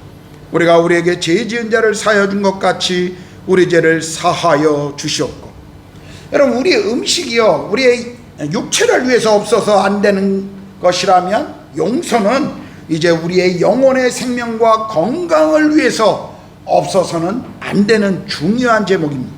우리가 우리에게 죄 지은 자를 사하여 준 것 같이 우리 죄를 사하여 주시옵고. 여러분, 우리의 음식이요, 우리의 육체를 위해서 없어서 안 되는 것이라면 용서는 이제 우리의 영혼의 생명과 건강을 위해서 없어서는 안 되는 중요한 제목입니다.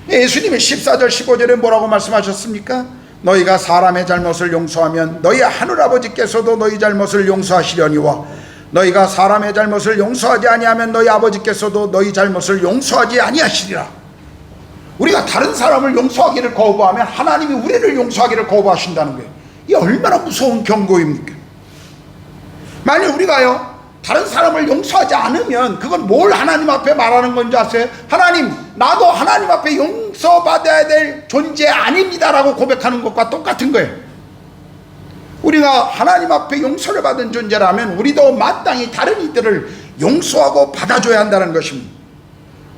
예수님이 14절 15절에 뭐라고 말씀하셨습니까? 너희가 사람의 잘못을 용서하면 너희 하늘아버지께서도 너희 잘못을 용서하시려니와 너희가 사람의 잘못을 용서하지 아니하면 너희 아버지께서도 너희 잘못을 용서하지 아니하시리라. 우리가 다른 사람을 용서하기를 거부하면 하나님이 우리를 용서하기를 거부하신다는 거예요. 이게 얼마나 무서운 경고입니까? 만약 우리가요, 다른 사람을 용서하지 않으면 그건 뭘 하나님 앞에 말하는 건지 아세요? 하나님, 나도 하나님 앞에 용서받아야 될 존재 아닙니다라고 고백하는 것과 똑같은 거예요. 우리가 하나님 앞에 용서를 받은 존재라면 우리도 마땅히 다른 이들을 용서하고 받아줘야 한다는 것입니다.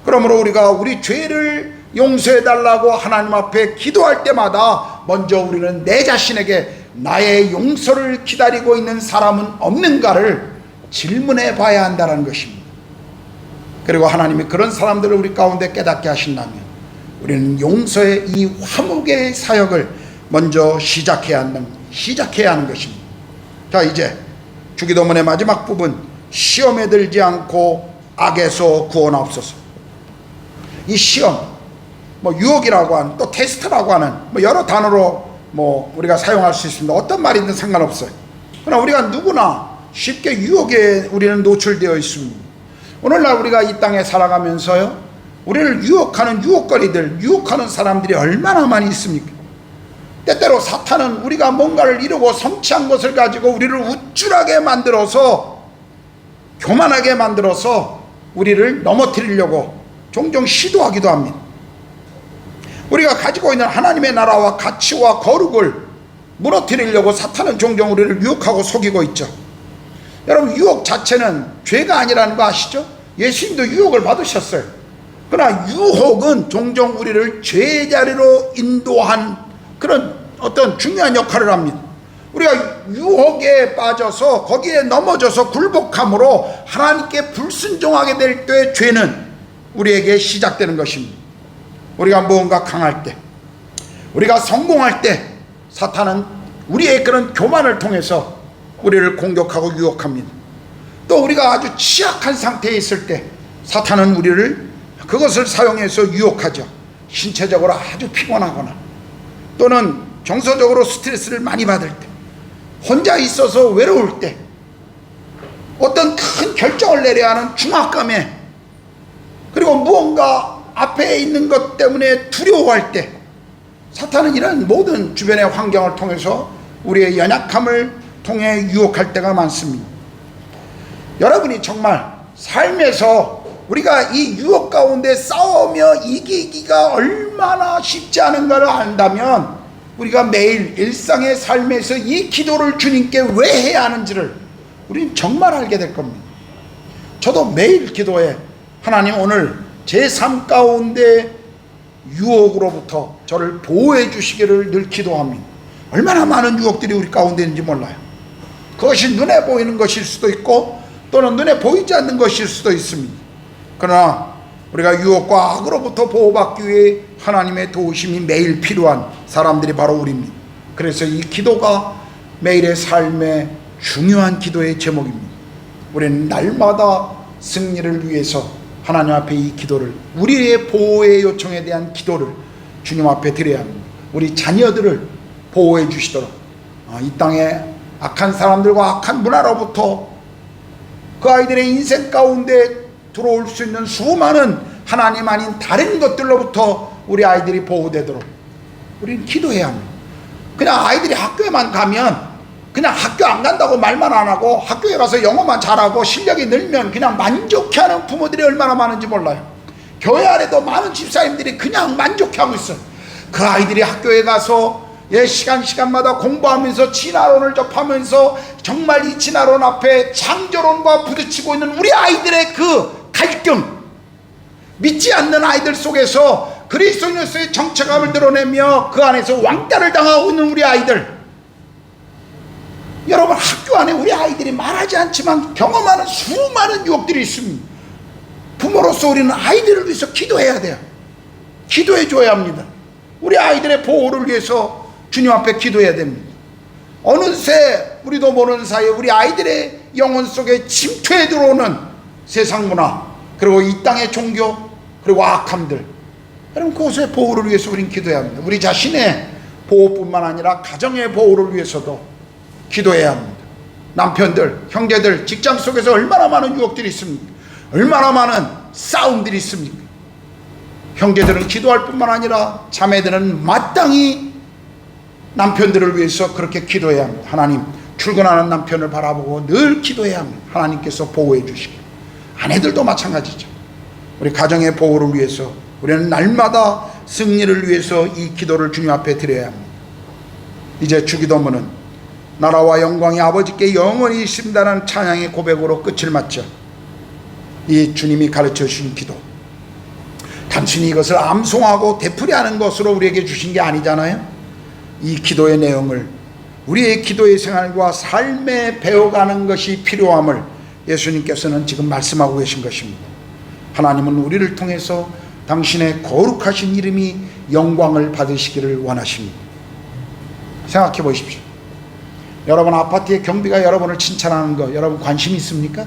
그러므로 우리가 우리 죄를 용서해달라고 하나님 앞에 기도할 때마다 먼저 우리는 내 자신에게 나의 용서를 기다리고 있는 사람은 없는가를 질문해 봐야 한다는 것입니다. 그리고 하나님이 그런 사람들을 우리 가운데 깨닫게 하신다면 우리는 용서의 이 화목의 사역을 먼저 시작해야 하는 것입니다. 자, 이제 주기도문의 마지막 부분, 시험에 들지 않고 악에서 구원하옵소서. 이 시험, 유혹이라고 하는, 또 테스트라고 하는 여러 단어로 우리가 사용할 수 있습니다. 어떤 말이든 상관없어요. 그러나 우리가 누구나 쉽게 유혹에 우리는 노출되어 있습니다. 오늘날 우리가 이 땅에 살아가면서요, 우리를 유혹하는 유혹거리들, 유혹하는 사람들이 얼마나 많이 있습니까? 때때로 사탄은 우리가 뭔가를 이루고 성취한 것을 가지고 우리를 우쭐하게 만들어서, 교만하게 만들어서 우리를 넘어뜨리려고 종종 시도하기도 합니다. 우리가 가지고 있는 하나님의 나라와 가치와 거룩을 무너뜨리려고 사탄은 종종 우리를 유혹하고 속이고 있죠. 여러분, 유혹 자체는 죄가 아니라는 거 아시죠? 예수님도 유혹을 받으셨어요. 그러나 유혹은 종종 우리를 죄의 자리로 인도한 그런 어떤 중요한 역할을 합니다. 우리가 유혹에 빠져서 거기에 넘어져서 굴복함으로 하나님께 불순종하게 될 때 죄는 우리에게 시작되는 것입니다. 우리가 무언가 강할 때, 우리가 성공할 때 사탄은 우리의 그런 교만을 통해서 우리를 공격하고 유혹합니다. 또 우리가 아주 취약한 상태에 있을 때 사탄은 우리를 그것을 사용해서 유혹하죠. 신체적으로 아주 피곤하거나 또는 정서적으로 스트레스를 많이 받을 때, 혼자 있어서 외로울 때, 어떤 큰 결정을 내려야 하는 중압감에, 그리고 무언가 앞에 있는 것 때문에 두려워할 때 사탄은 이런 모든 주변의 환경을 통해서 우리의 연약함을 통해 유혹할 때가 많습니다. 여러분이 정말 삶에서 우리가 이 유혹 가운데 싸우며 이기기가 얼마나 쉽지 않은가를 안다면 우리가 매일 일상의 삶에서 이 기도를 주님께 왜 해야 하는지를 우리는 정말 알게 될 겁니다. 저도 매일 기도해, 하나님, 오늘 제 삶 가운데 유혹으로부터 저를 보호해 주시기를 늘 기도합니다. 얼마나 많은 유혹들이 우리 가운데 있는지 몰라요. 그것이 눈에 보이는 것일 수도 있고 또는 눈에 보이지 않는 것일 수도 있습니다. 그러나 우리가 유혹과 악으로부터 보호받기 위해 하나님의 도우심이 매일 필요한 사람들이 바로 우리입니다. 그래서 이 기도가 매일의 삶의 중요한 기도의 제목입니다. 우리는 날마다 승리를 위해서 하나님 앞에 이 기도를, 우리의 보호의 요청에 대한 기도를 주님 앞에 드려야 합니다. 우리 자녀들을 보호해 주시도록, 이 땅에 악한 사람들과 악한 문화로부터 그 아이들의 인생 가운데 들어올 수 있는 수많은 하나님 아닌 다른 것들로부터 우리 아이들이 보호되도록 우리는 기도해야 합니다. 그냥 아이들이 학교에만 가면 그냥 학교 안 간다고 말만 안 하고 학교에 가서 영어만 잘하고 실력이 늘면 그냥 만족해하는 부모들이 얼마나 많은지 몰라요. 교회 안에도 많은 집사님들이 그냥 만족해하고 있어요. 그 아이들이 학교에 가서 시간마다 공부하면서 진화론을 접하면서 정말 이 진화론 앞에 창조론과 부딪히고 있는 우리 아이들의 그 갈등, 믿지 않는 아이들 속에서 그리스도인으로서의 정체감을 드러내며 그 안에서 왕따를 당하고 있는 우리 아이들, 여러분, 학교 안에 우리 아이들이 말하지 않지만 경험하는 수많은 유혹들이 있습니다. 부모로서 우리는 아이들을 위해서 기도해야 돼요. 기도해 줘야 합니다. 우리 아이들의 보호를 위해서 주님 앞에 기도해야 됩니다. 어느새 우리도 모르는 사이에 우리 아이들의 영혼 속에 침투해 들어오는 세상 문화, 그리고 이 땅의 종교, 그리고 악함들, 여러분, 그것의 보호를 위해서 우리는 기도해야 합니다. 우리 자신의 보호뿐만 아니라 가정의 보호를 위해서도 기도해야 합니다. 남편들, 형제들, 직장 속에서 얼마나 많은 유혹들이 있습니까? 얼마나 많은 싸움들이 있습니까? 형제들은 기도할 뿐만 아니라 자매들은 마땅히 남편들을 위해서 그렇게 기도해야 합니다. 하나님, 출근하는 남편을 바라보고 늘 기도해야 합니다. 하나님께서 보호해 주시길. 아내들도 마찬가지죠. 우리 가정의 보호를 위해서 우리는 날마다 승리를 위해서 이 기도를 주님 앞에 드려야 합니다. 이제 주기도문은 나라와 영광이 아버지께 영원히 있습니다라는 찬양의 고백으로 끝을 맞죠. 이 주님이 가르쳐 주신 기도, 단순히 이것을 암송하고 되풀이하는 것으로 우리에게 주신 게 아니잖아요. 이 기도의 내용을 우리의 기도의 생활과 삶에 배워가는 것이 필요함을 예수님께서는 지금 말씀하고 계신 것입니다. 하나님은 우리를 통해서 당신의 거룩하신 이름이 영광을 받으시기를 원하십니다. 생각해 보십시오. 여러분 아파트의 경비가 여러분을 칭찬하는 거 여러분 관심이 있습니까?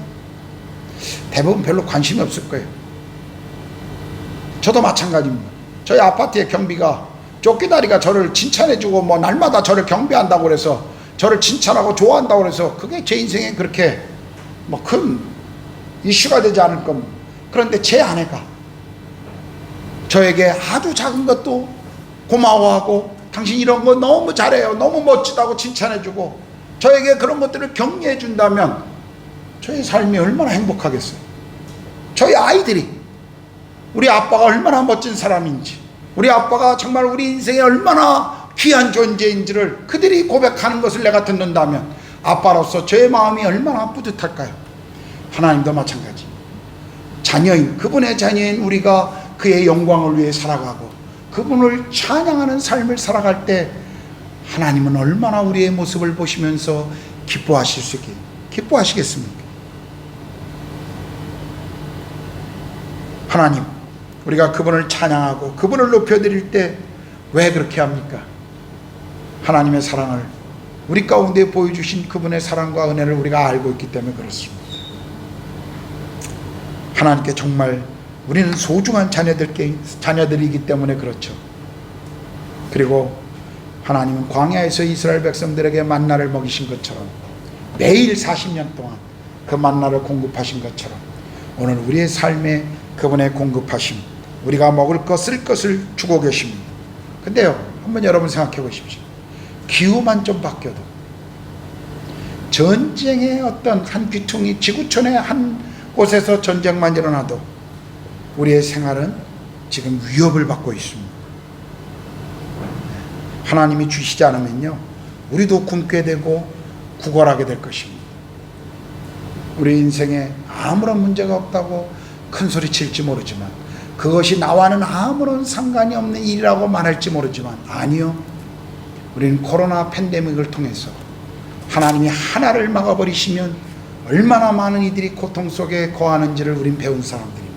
대부분 별로 관심이 없을 거예요. 저도 마찬가지입니다. 저희 아파트의 경비가 쫓기다리가 저를 칭찬해주고 뭐 날마다 저를 경비한다고 그래서 저를 칭찬하고 좋아한다고 그래서 그게 제 인생에 그렇게 뭐 큰 이슈가 되지 않을 겁니다. 그런데 제 아내가 저에게 아주 작은 것도 고마워하고 당신 이런 거 너무 잘해요, 너무 멋지다고 칭찬해주고 저에게 그런 것들을 격려해 준다면 저의 삶이 얼마나 행복하겠어요. 저희 아이들이 우리 아빠가 얼마나 멋진 사람인지, 우리 아빠가 정말 우리 인생에 얼마나 귀한 존재인지를 그들이 고백하는 것을 내가 듣는다면 아빠로서 저의 마음이 얼마나 뿌듯할까요? 하나님도 마찬가지. 자녀인, 그분의 자녀인 우리가 그의 영광을 위해 살아가고 그분을 찬양하는 삶을 살아갈 때 하나님은 얼마나 우리의 모습을 보시면서 기뻐하시겠습니까? 하나님, 우리가 그분을 찬양하고 그분을 높여드릴 때 왜 그렇게 합니까? 하나님의 사랑을 우리 가운데 보여주신 그분의 사랑과 은혜를 우리가 알고 있기 때문에 그렇습니다. 하나님께 정말 우리는 소중한 자녀들이기 때문에 그렇죠. 그리고 하나님은 광야에서 이스라엘 백성들에게 만나를 먹이신 것처럼 매일 40년 동안 그 만나를 공급하신 것처럼 오늘 우리의 삶에 그분의 공급하심, 우리가 먹을 것, 쓸 것을 주고 계십니다. 근데요, 한번 여러분 생각해 보십시오. 기후만 좀 바뀌어도, 전쟁의 어떤 한 귀퉁이, 지구촌의 한 곳에서 전쟁만 일어나도 우리의 생활은 지금 위협을 받고 있습니다. 하나님이 주시지 않으면요, 우리도 굶게 되고 구걸하게 될 것입니다. 우리 인생에 아무런 문제가 없다고 큰 소리 칠지 모르지만 그것이 나와는 아무런 상관이 없는 일이라고 말할지 모르지만 아니요. 우리는 코로나 팬데믹을 통해서 하나님이 하나를 막아버리시면 얼마나 많은 이들이 고통 속에 거하는지를 우린 배운 사람들입니다.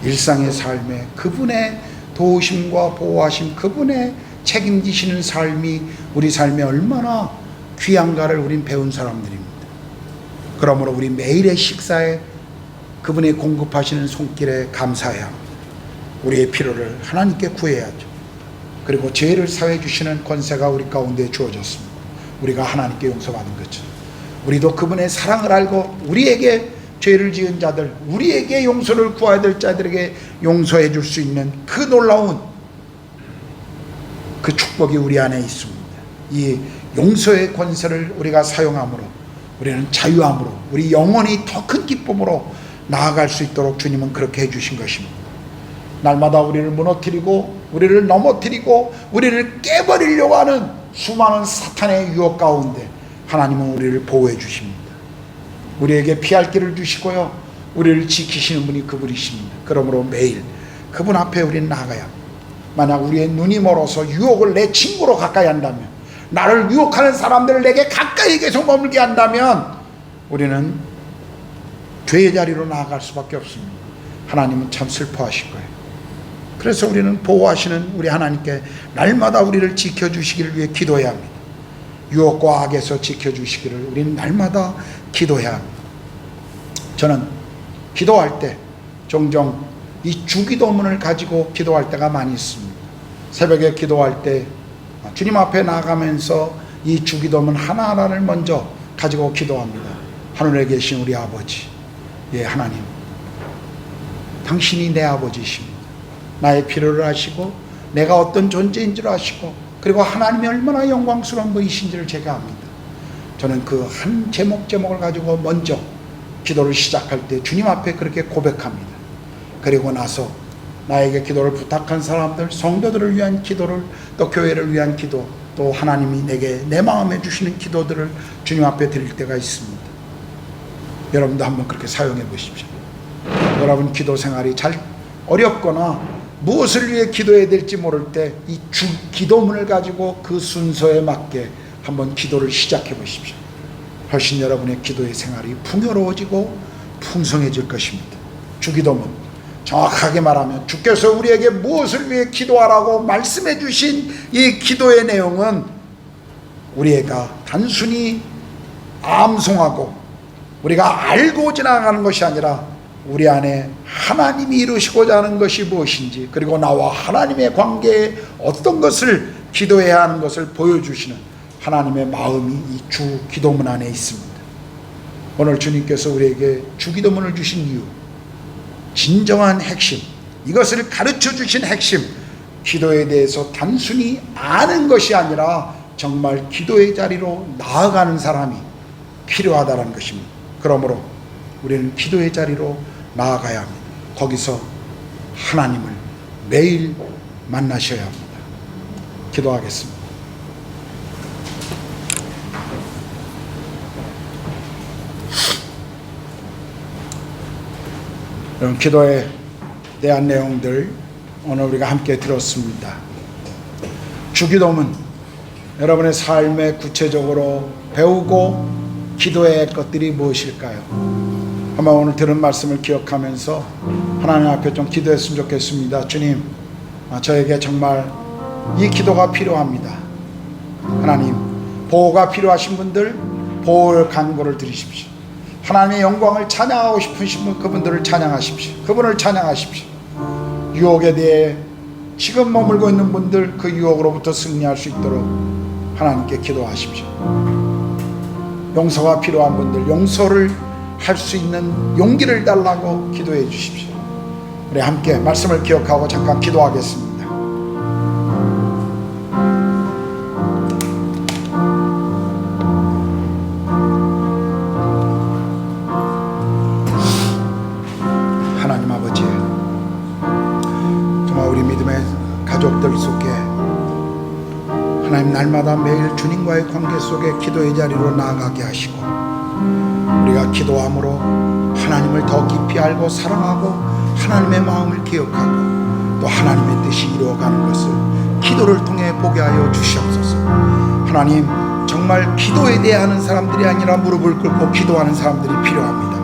일상의 삶에 그분의 도우심과 보호하심, 그분의 책임지시는 삶이 우리 삶에 얼마나 귀한가를 우린 배운 사람들입니다. 그러므로 우리 매일의 식사에 그분의 공급하시는 손길에 감사해야 합니다. 우리의 필요를 하나님께 구해야죠. 그리고 죄를 사해 주시는 권세가 우리 가운데 주어졌습니다. 우리가 하나님께 용서받은 거죠. 우리도 그분의 사랑을 알고 우리에게 죄를 지은 자들, 우리에게 용서를 구해야 될 자들에게 용서해 줄 수 있는 그 놀라운 그 축복이 우리 안에 있습니다. 이 용서의 권세를 우리가 사용함으로 우리는 자유함으로 우리 영혼이 더 큰 기쁨으로 나아갈 수 있도록 주님은 그렇게 해주신 것입니다. 날마다 우리를 무너뜨리고 우리를 넘어뜨리고 우리를 깨버리려고 하는 수많은 사탄의 유혹 가운데 하나님은 우리를 보호해 주십니다. 우리에게 피할 길을 주시고요, 우리를 지키시는 분이 그분이십니다. 그러므로 매일 그분 앞에 우리는 나가야 합니다. 만약 우리의 눈이 멀어서 유혹을 내 친구로 가까이 한다면, 나를 유혹하는 사람들을 내게 가까이 계속 머물게 한다면 우리는 죄의 자리로 나아갈 수밖에 없습니다. 하나님은 참 슬퍼하실 거예요. 그래서 우리는 보호하시는 우리 하나님께 날마다 우리를 지켜주시기를 위해 기도해야 합니다. 유혹과 악에서 지켜주시기를 우리는 날마다 기도해야 합니다. 저는 기도할 때 종종 이 주기도문을 가지고 기도할 때가 많이 있습니다. 새벽에 기도할 때 주님 앞에 나가면서 이 주기도문 하나하나를 먼저 가지고 기도합니다. 하늘에 계신 우리 아버지, 예, 하나님, 당신이 내 아버지십니다. 나의 필요를 아시고 내가 어떤 존재인 줄 아시고, 그리고 하나님이 얼마나 영광스러운 분이신지를 제가 압니다. 저는 그 한 제목을 가지고 먼저 기도를 시작할 때 주님 앞에 그렇게 고백합니다. 그리고 나서 나에게 기도를 부탁한 사람들, 성도들을 위한 기도를, 또 교회를 위한 기도, 또 하나님이 내게 내 마음에 주시는 기도들을 주님 앞에 드릴 때가 있습니다. 여러분도 한번 그렇게 사용해 보십시오. 여러분 기도 생활이 잘 어렵거나 무엇을 위해 기도해야 될지 모를 때 이 기도문을 가지고 그 순서에 맞게 한번 기도를 시작해 보십시오. 훨씬 여러분의 기도의 생활이 풍요로워지고 풍성해질 것입니다. 주기도문, 정확하게 말하면 주께서 우리에게 무엇을 위해 기도하라고 말씀해 주신 이 기도의 내용은 우리가 단순히 암송하고 우리가 알고 지나가는 것이 아니라 우리 안에 하나님이 이루시고자 하는 것이 무엇인지, 그리고 나와 하나님의 관계에 어떤 것을 기도해야 하는 것을 보여주시는 하나님의 마음이 이 주 기도문 안에 있습니다. 오늘 주님께서 우리에게 주 기도문을 주신 이유, 진정한 핵심, 이것을 가르쳐 주신 핵심, 기도에 대해서 단순히 아는 것이 아니라 정말 기도의 자리로 나아가는 사람이 필요하다는 것입니다. 그러므로 우리는 기도의 자리로 나아가야 합니다. 거기서 하나님을 매일 만나셔야 합니다. 기도하겠습니다. 여러분, 기도에 대한 내용들 오늘 우리가 함께 들었습니다. 주기도문, 여러분의 삶에 구체적으로 배우고 기도해야 할 것들이 무엇일까요? 한번 오늘 들은 말씀을 기억하면서 하나님 앞에 좀 기도했으면 좋겠습니다. 주님, 저에게 정말 이 기도가 필요합니다. 하나님, 보호가 필요하신 분들 보호의 간구를 드리십시오. 하나님의 영광을 찬양하고 싶으신 분, 그분들을 찬양하십시오. 그분을 찬양하십시오. 유혹에 대해 지금 머물고 있는 분들, 그 유혹으로부터 승리할 수 있도록 하나님께 기도하십시오. 용서가 필요한 분들, 용서를 할 수 있는 용기를 달라고 기도해 주십시오. 우리 함께 말씀을 기억하고 잠깐 기도하겠습니다. 하나님 아버지, 정말 우리 믿음의 가족들 속에 하나님 날마다 매일 주님과의 관계 속에 기도의 자리로 나아가게 하시고, 우리가 기도함으로 하나님을 더 깊이 알고 사랑하고 하나님의 마음을 기억하고 또 하나님의 뜻이 이루어가는 것을 기도를 통해 보게 하여 주시옵소서. 하나님, 정말 기도에 대하는 사람들이 아니라 무릎을 꿇고 기도하는 사람들이 필요합니다.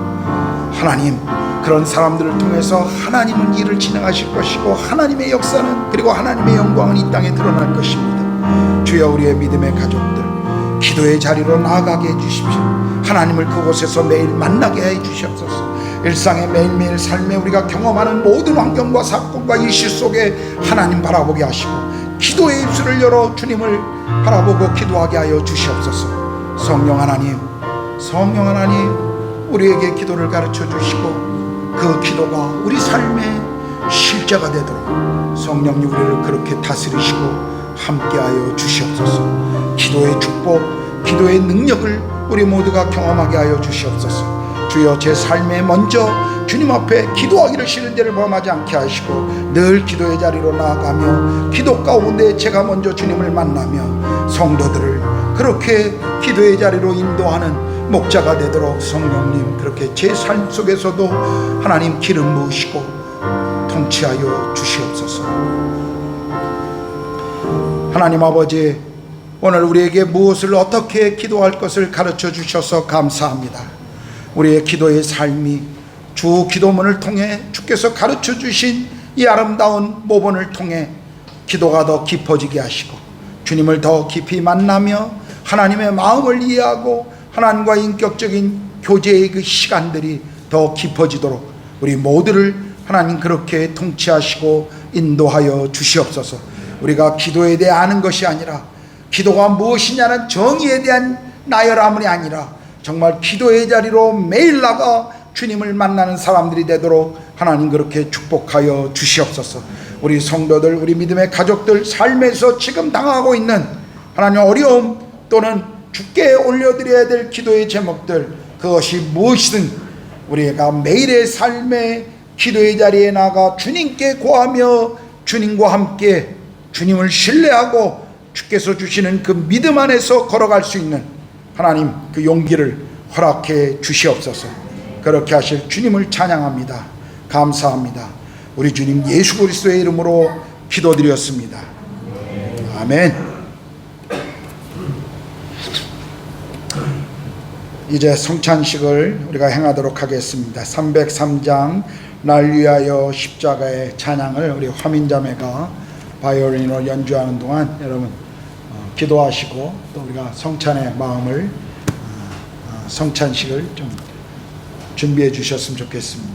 하나님, 그런 사람들을 통해서 하나님은 일을 진행하실 것이고 하나님의 역사는 그리고 하나님의 영광은 이 땅에 드러날 것입니다. 주여, 우리의 믿음의 가족들 기도의 자리로 나아가게 해주십시오. 하나님을 그곳에서 매일 만나게 해주시옵소서. 일상의 매일매일 삶에 우리가 경험하는 모든 환경과 사건과 이슈 속에 하나님 바라보게 하시고 기도의 입술을 열어 주님을 바라보고 기도하게 하여 주시옵소서. 성령 하나님, 성령 하나님, 우리에게 기도를 가르쳐 주시고 그 기도가 우리 삶의 실제가 되도록 성령님 우리를 그렇게 다스리시고 함께하여 주시옵소서. 기도의 축복, 기도의 능력을 우리 모두가 경험하게 하여 주시옵소서. 주여, 제 삶에 먼저 주님 앞에 기도하기를 싫은 데를 범하지 않게 하시고 늘 기도의 자리로 나아가며 기도 가운데 제가 먼저 주님을 만나며 성도들을 그렇게 기도의 자리로 인도하는 목자가 되도록 성령님 그렇게 제 삶 속에서도 하나님 기름 부으시고 통치하여 주시옵소서. 하나님 아버지, 오늘 우리에게 무엇을 어떻게 기도할 것을 가르쳐 주셔서 감사합니다. 우리의 기도의 삶이 주 기도문을 통해 주께서 가르쳐 주신 이 아름다운 모본을 통해 기도가 더 깊어지게 하시고 주님을 더 깊이 만나며 하나님의 마음을 이해하고 하나님과 인격적인 교제의 그 시간들이 더 깊어지도록 우리 모두를 하나님 그렇게 통치하시고 인도하여 주시옵소서. 우리가 기도에 대해 아는 것이 아니라 기도가 무엇이냐는 정의에 대한 나열함이 아니라 정말 기도의 자리로 매일 나가 주님을 만나는 사람들이 되도록 하나님 그렇게 축복하여 주시옵소서. 우리 성도들, 우리 믿음의 가족들 삶에서 지금 당하고 있는 하나님 어려움 또는 주께 올려드려야 될 기도의 제목들, 그것이 무엇이든 우리가 매일의 삶의 기도의 자리에 나가 주님께 고하며 주님과 함께 주님을 신뢰하고 주께서 주시는 그 믿음 안에서 걸어갈 수 있는 하나님 그 용기를 허락해 주시옵소서. 그렇게 하실 주님을 찬양합니다. 감사합니다. 우리 주님 예수 그리스도의 이름으로 기도드렸습니다. 아멘. 이제 성찬식을 우리가 행하도록 하겠습니다. 303장 날 위하여 십자가의 찬양을 우리 화민자매가 바이올린으로 연주하는 동안 여러분 기도하시고 또 우리가 성찬의 마음을 성찬식을 좀 준비해 주셨으면 좋겠습니다.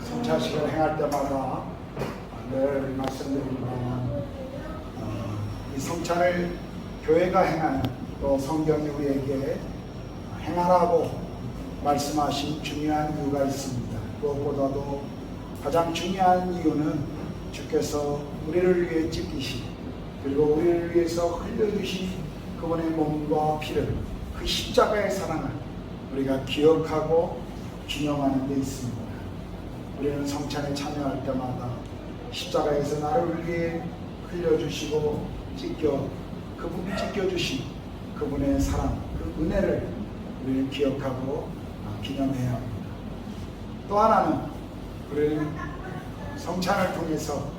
성찬식을 행할 때마다 늘 말씀드리지만 이 성찬을 교회가 행하는 또 성경이 우리에게 행하라고 말씀하신 중요한 이유가 있습니다. 무엇보다도 가장 중요한 이유는 주께서 우리를 위해 찢기신 그리고 우리를 위해서 흘려주신 그분의 몸과 피를 그 십자가의 사랑을 우리가 기억하고 기념하는 데 있습니다. 우리는 성찬에 참여할 때마다 십자가에서 나를 위해 흘려주시고 그분이 찢겨주신 그분의 사랑, 그 은혜를 우리는 기억하고 기념해야 합니다. 또 하나는 우리는 성찬을 통해서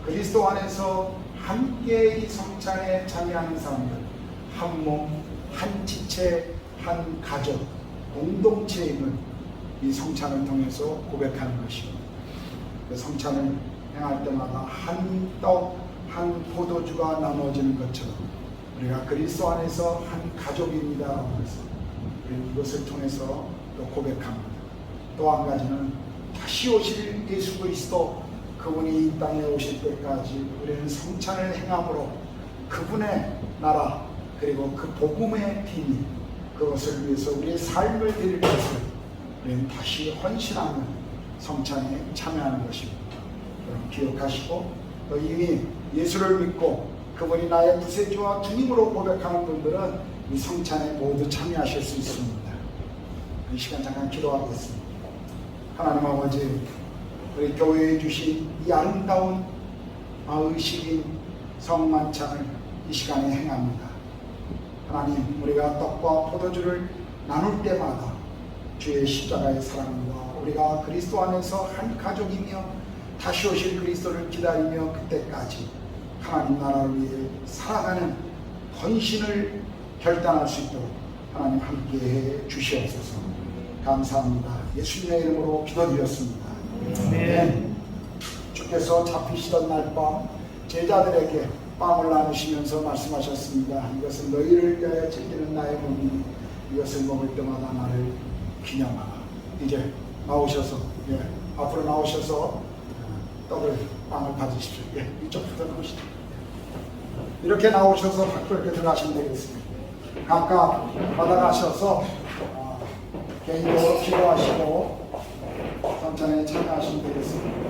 그리스도 안에서 함께 이 성찬에 참여하는 사람들, 한 몸, 한 지체, 한 가족, 공동체임을 이 성찬을 통해서 고백하는 것입니다. 그 성찬을 행할 때마다 한 떡, 한 포도주가 나눠지는 것처럼 우리가 그리스도 안에서 한 가족입니다. 그래서 우리는 이것을 통해서 또 고백합니다. 또 한 가지는 다시 오실 예수 그리스도, 그분이 이 땅에 오실 때까지 우리는 성찬을 행함으로 그분의 나라 그리고 그 복음의 비밀, 그것을 위해서 우리의 삶을 드릴 것을 우리는 다시 헌신하는 성찬에 참여하는 것입니다. 여러분 기억하시고, 또 이미 예수를 믿고 그분이 나의 구세주와 주님으로 고백하는 분들은 이 성찬에 모두 참여하실 수 있습니다. 이 시간 잠깐 기도하겠습니다. 하나님 아버지, 우리 교회에 주신 이 아름다운 의식인 성만찬을 이 시간에 행합니다. 하나님, 우리가 떡과 포도주를 나눌 때마다 주의 십자가의 사랑과 우리가 그리스도 안에서 한 가족이며 다시 오실 그리스도를 기다리며 그때까지 하나님 나라를 위해 살아가는 헌신을 결단할 수 있도록 하나님 함께해 주시옵소서. 감사합니다. 예수님의 이름으로 기도드렸습니다. 아멘. 주께서 잡히시던 날 밤 제자들에게 빵을 나누시면서 말씀하셨습니다. 이것은 너희를 위하여 챙기는 나의 몸이니 이것을 먹을 때마다 나를 기념하라. 이제 나오셔서 앞으로 나오셔서 빵을 받으십시오. 이쪽부터 나오시죠. 이렇게 나오셔서 밖으로 들어가시면 되겠습니다. 각각 받아가셔서 개인적으로 기도하시고 성찬에 참여하시면 되겠습니다.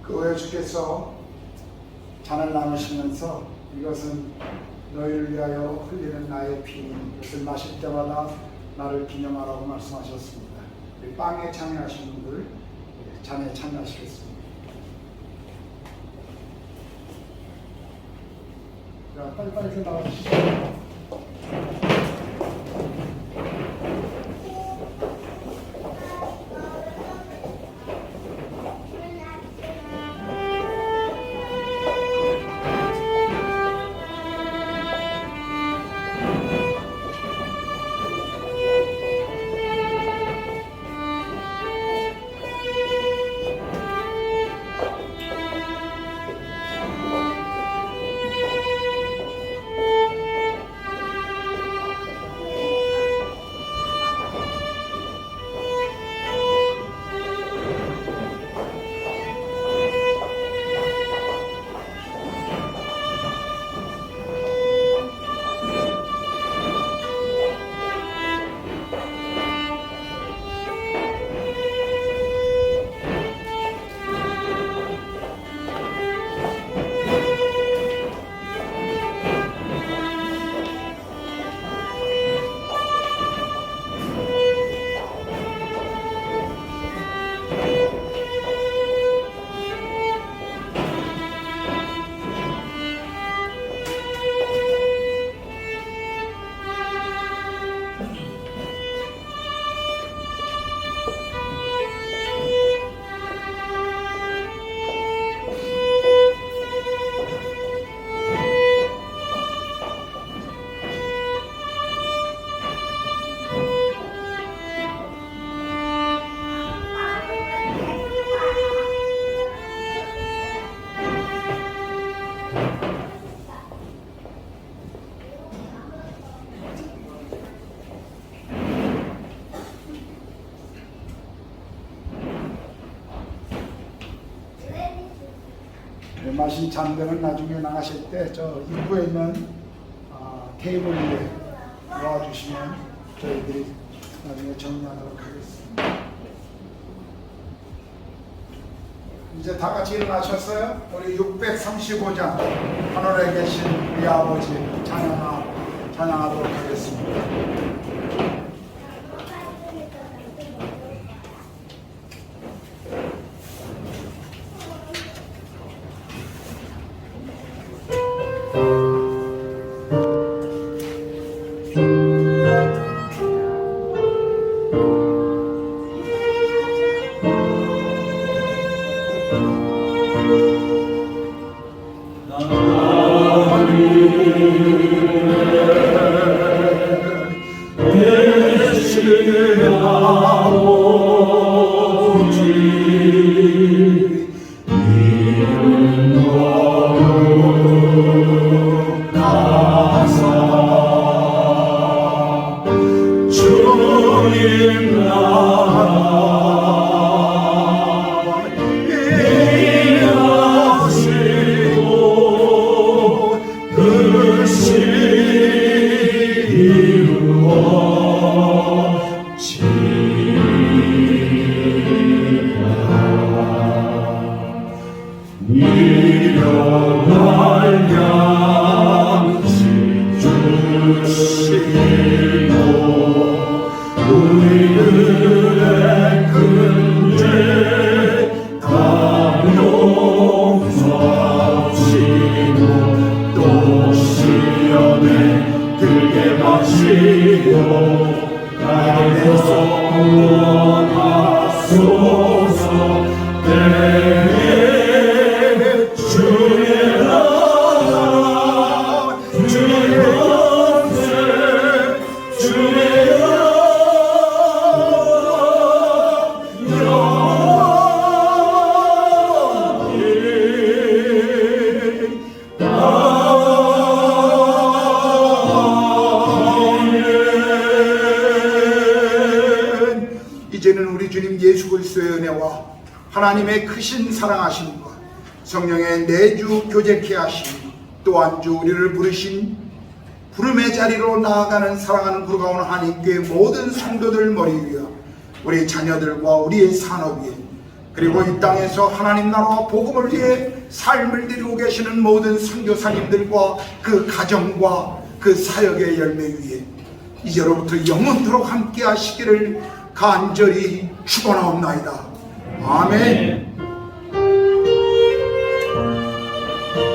그 후에 주께서 잔을 나누시면서 이것은 너희를 위하여 흘리는 나의 피니 이것을 마실 때마다 나를 기념하라고 말씀하셨습니다. 우리 빵에 참여하신 분들 잔에 참여하시겠습니다. 자, 빨리빨리 좀 나와주시죠. 마신 잔들은 나중에 나가실 때 저 입구에 있는 테이블 위에 놓아주시면 저희들이 나중에 정리하도록 하겠습니다. 이제 다 같이 일어나셨어요? 우리 635장 하늘에 계신 우리 아버지 찬양하도록 하겠습니다. 이제는 우리 주님 예수 그리스도의 은혜와 하나님의 크신 사랑하심과 성령의 내주 교제케 하심, 또한 주 우리를 부르신 부름의 자리로 나아가는 사랑하는 구로가온 하나님께 모든 성도들 머리 위와 우리 자녀들과 우리의 산업 위에, 그리고 이 땅에서 하나님 나라와 복음을 위해 삶을 드리고 계시는 모든 선교사님들과 그 가정과 그 사역의 열매 위에 이제로부터 영원토록 함께 하시기를 간절히 축원하옵나이다. 아멘.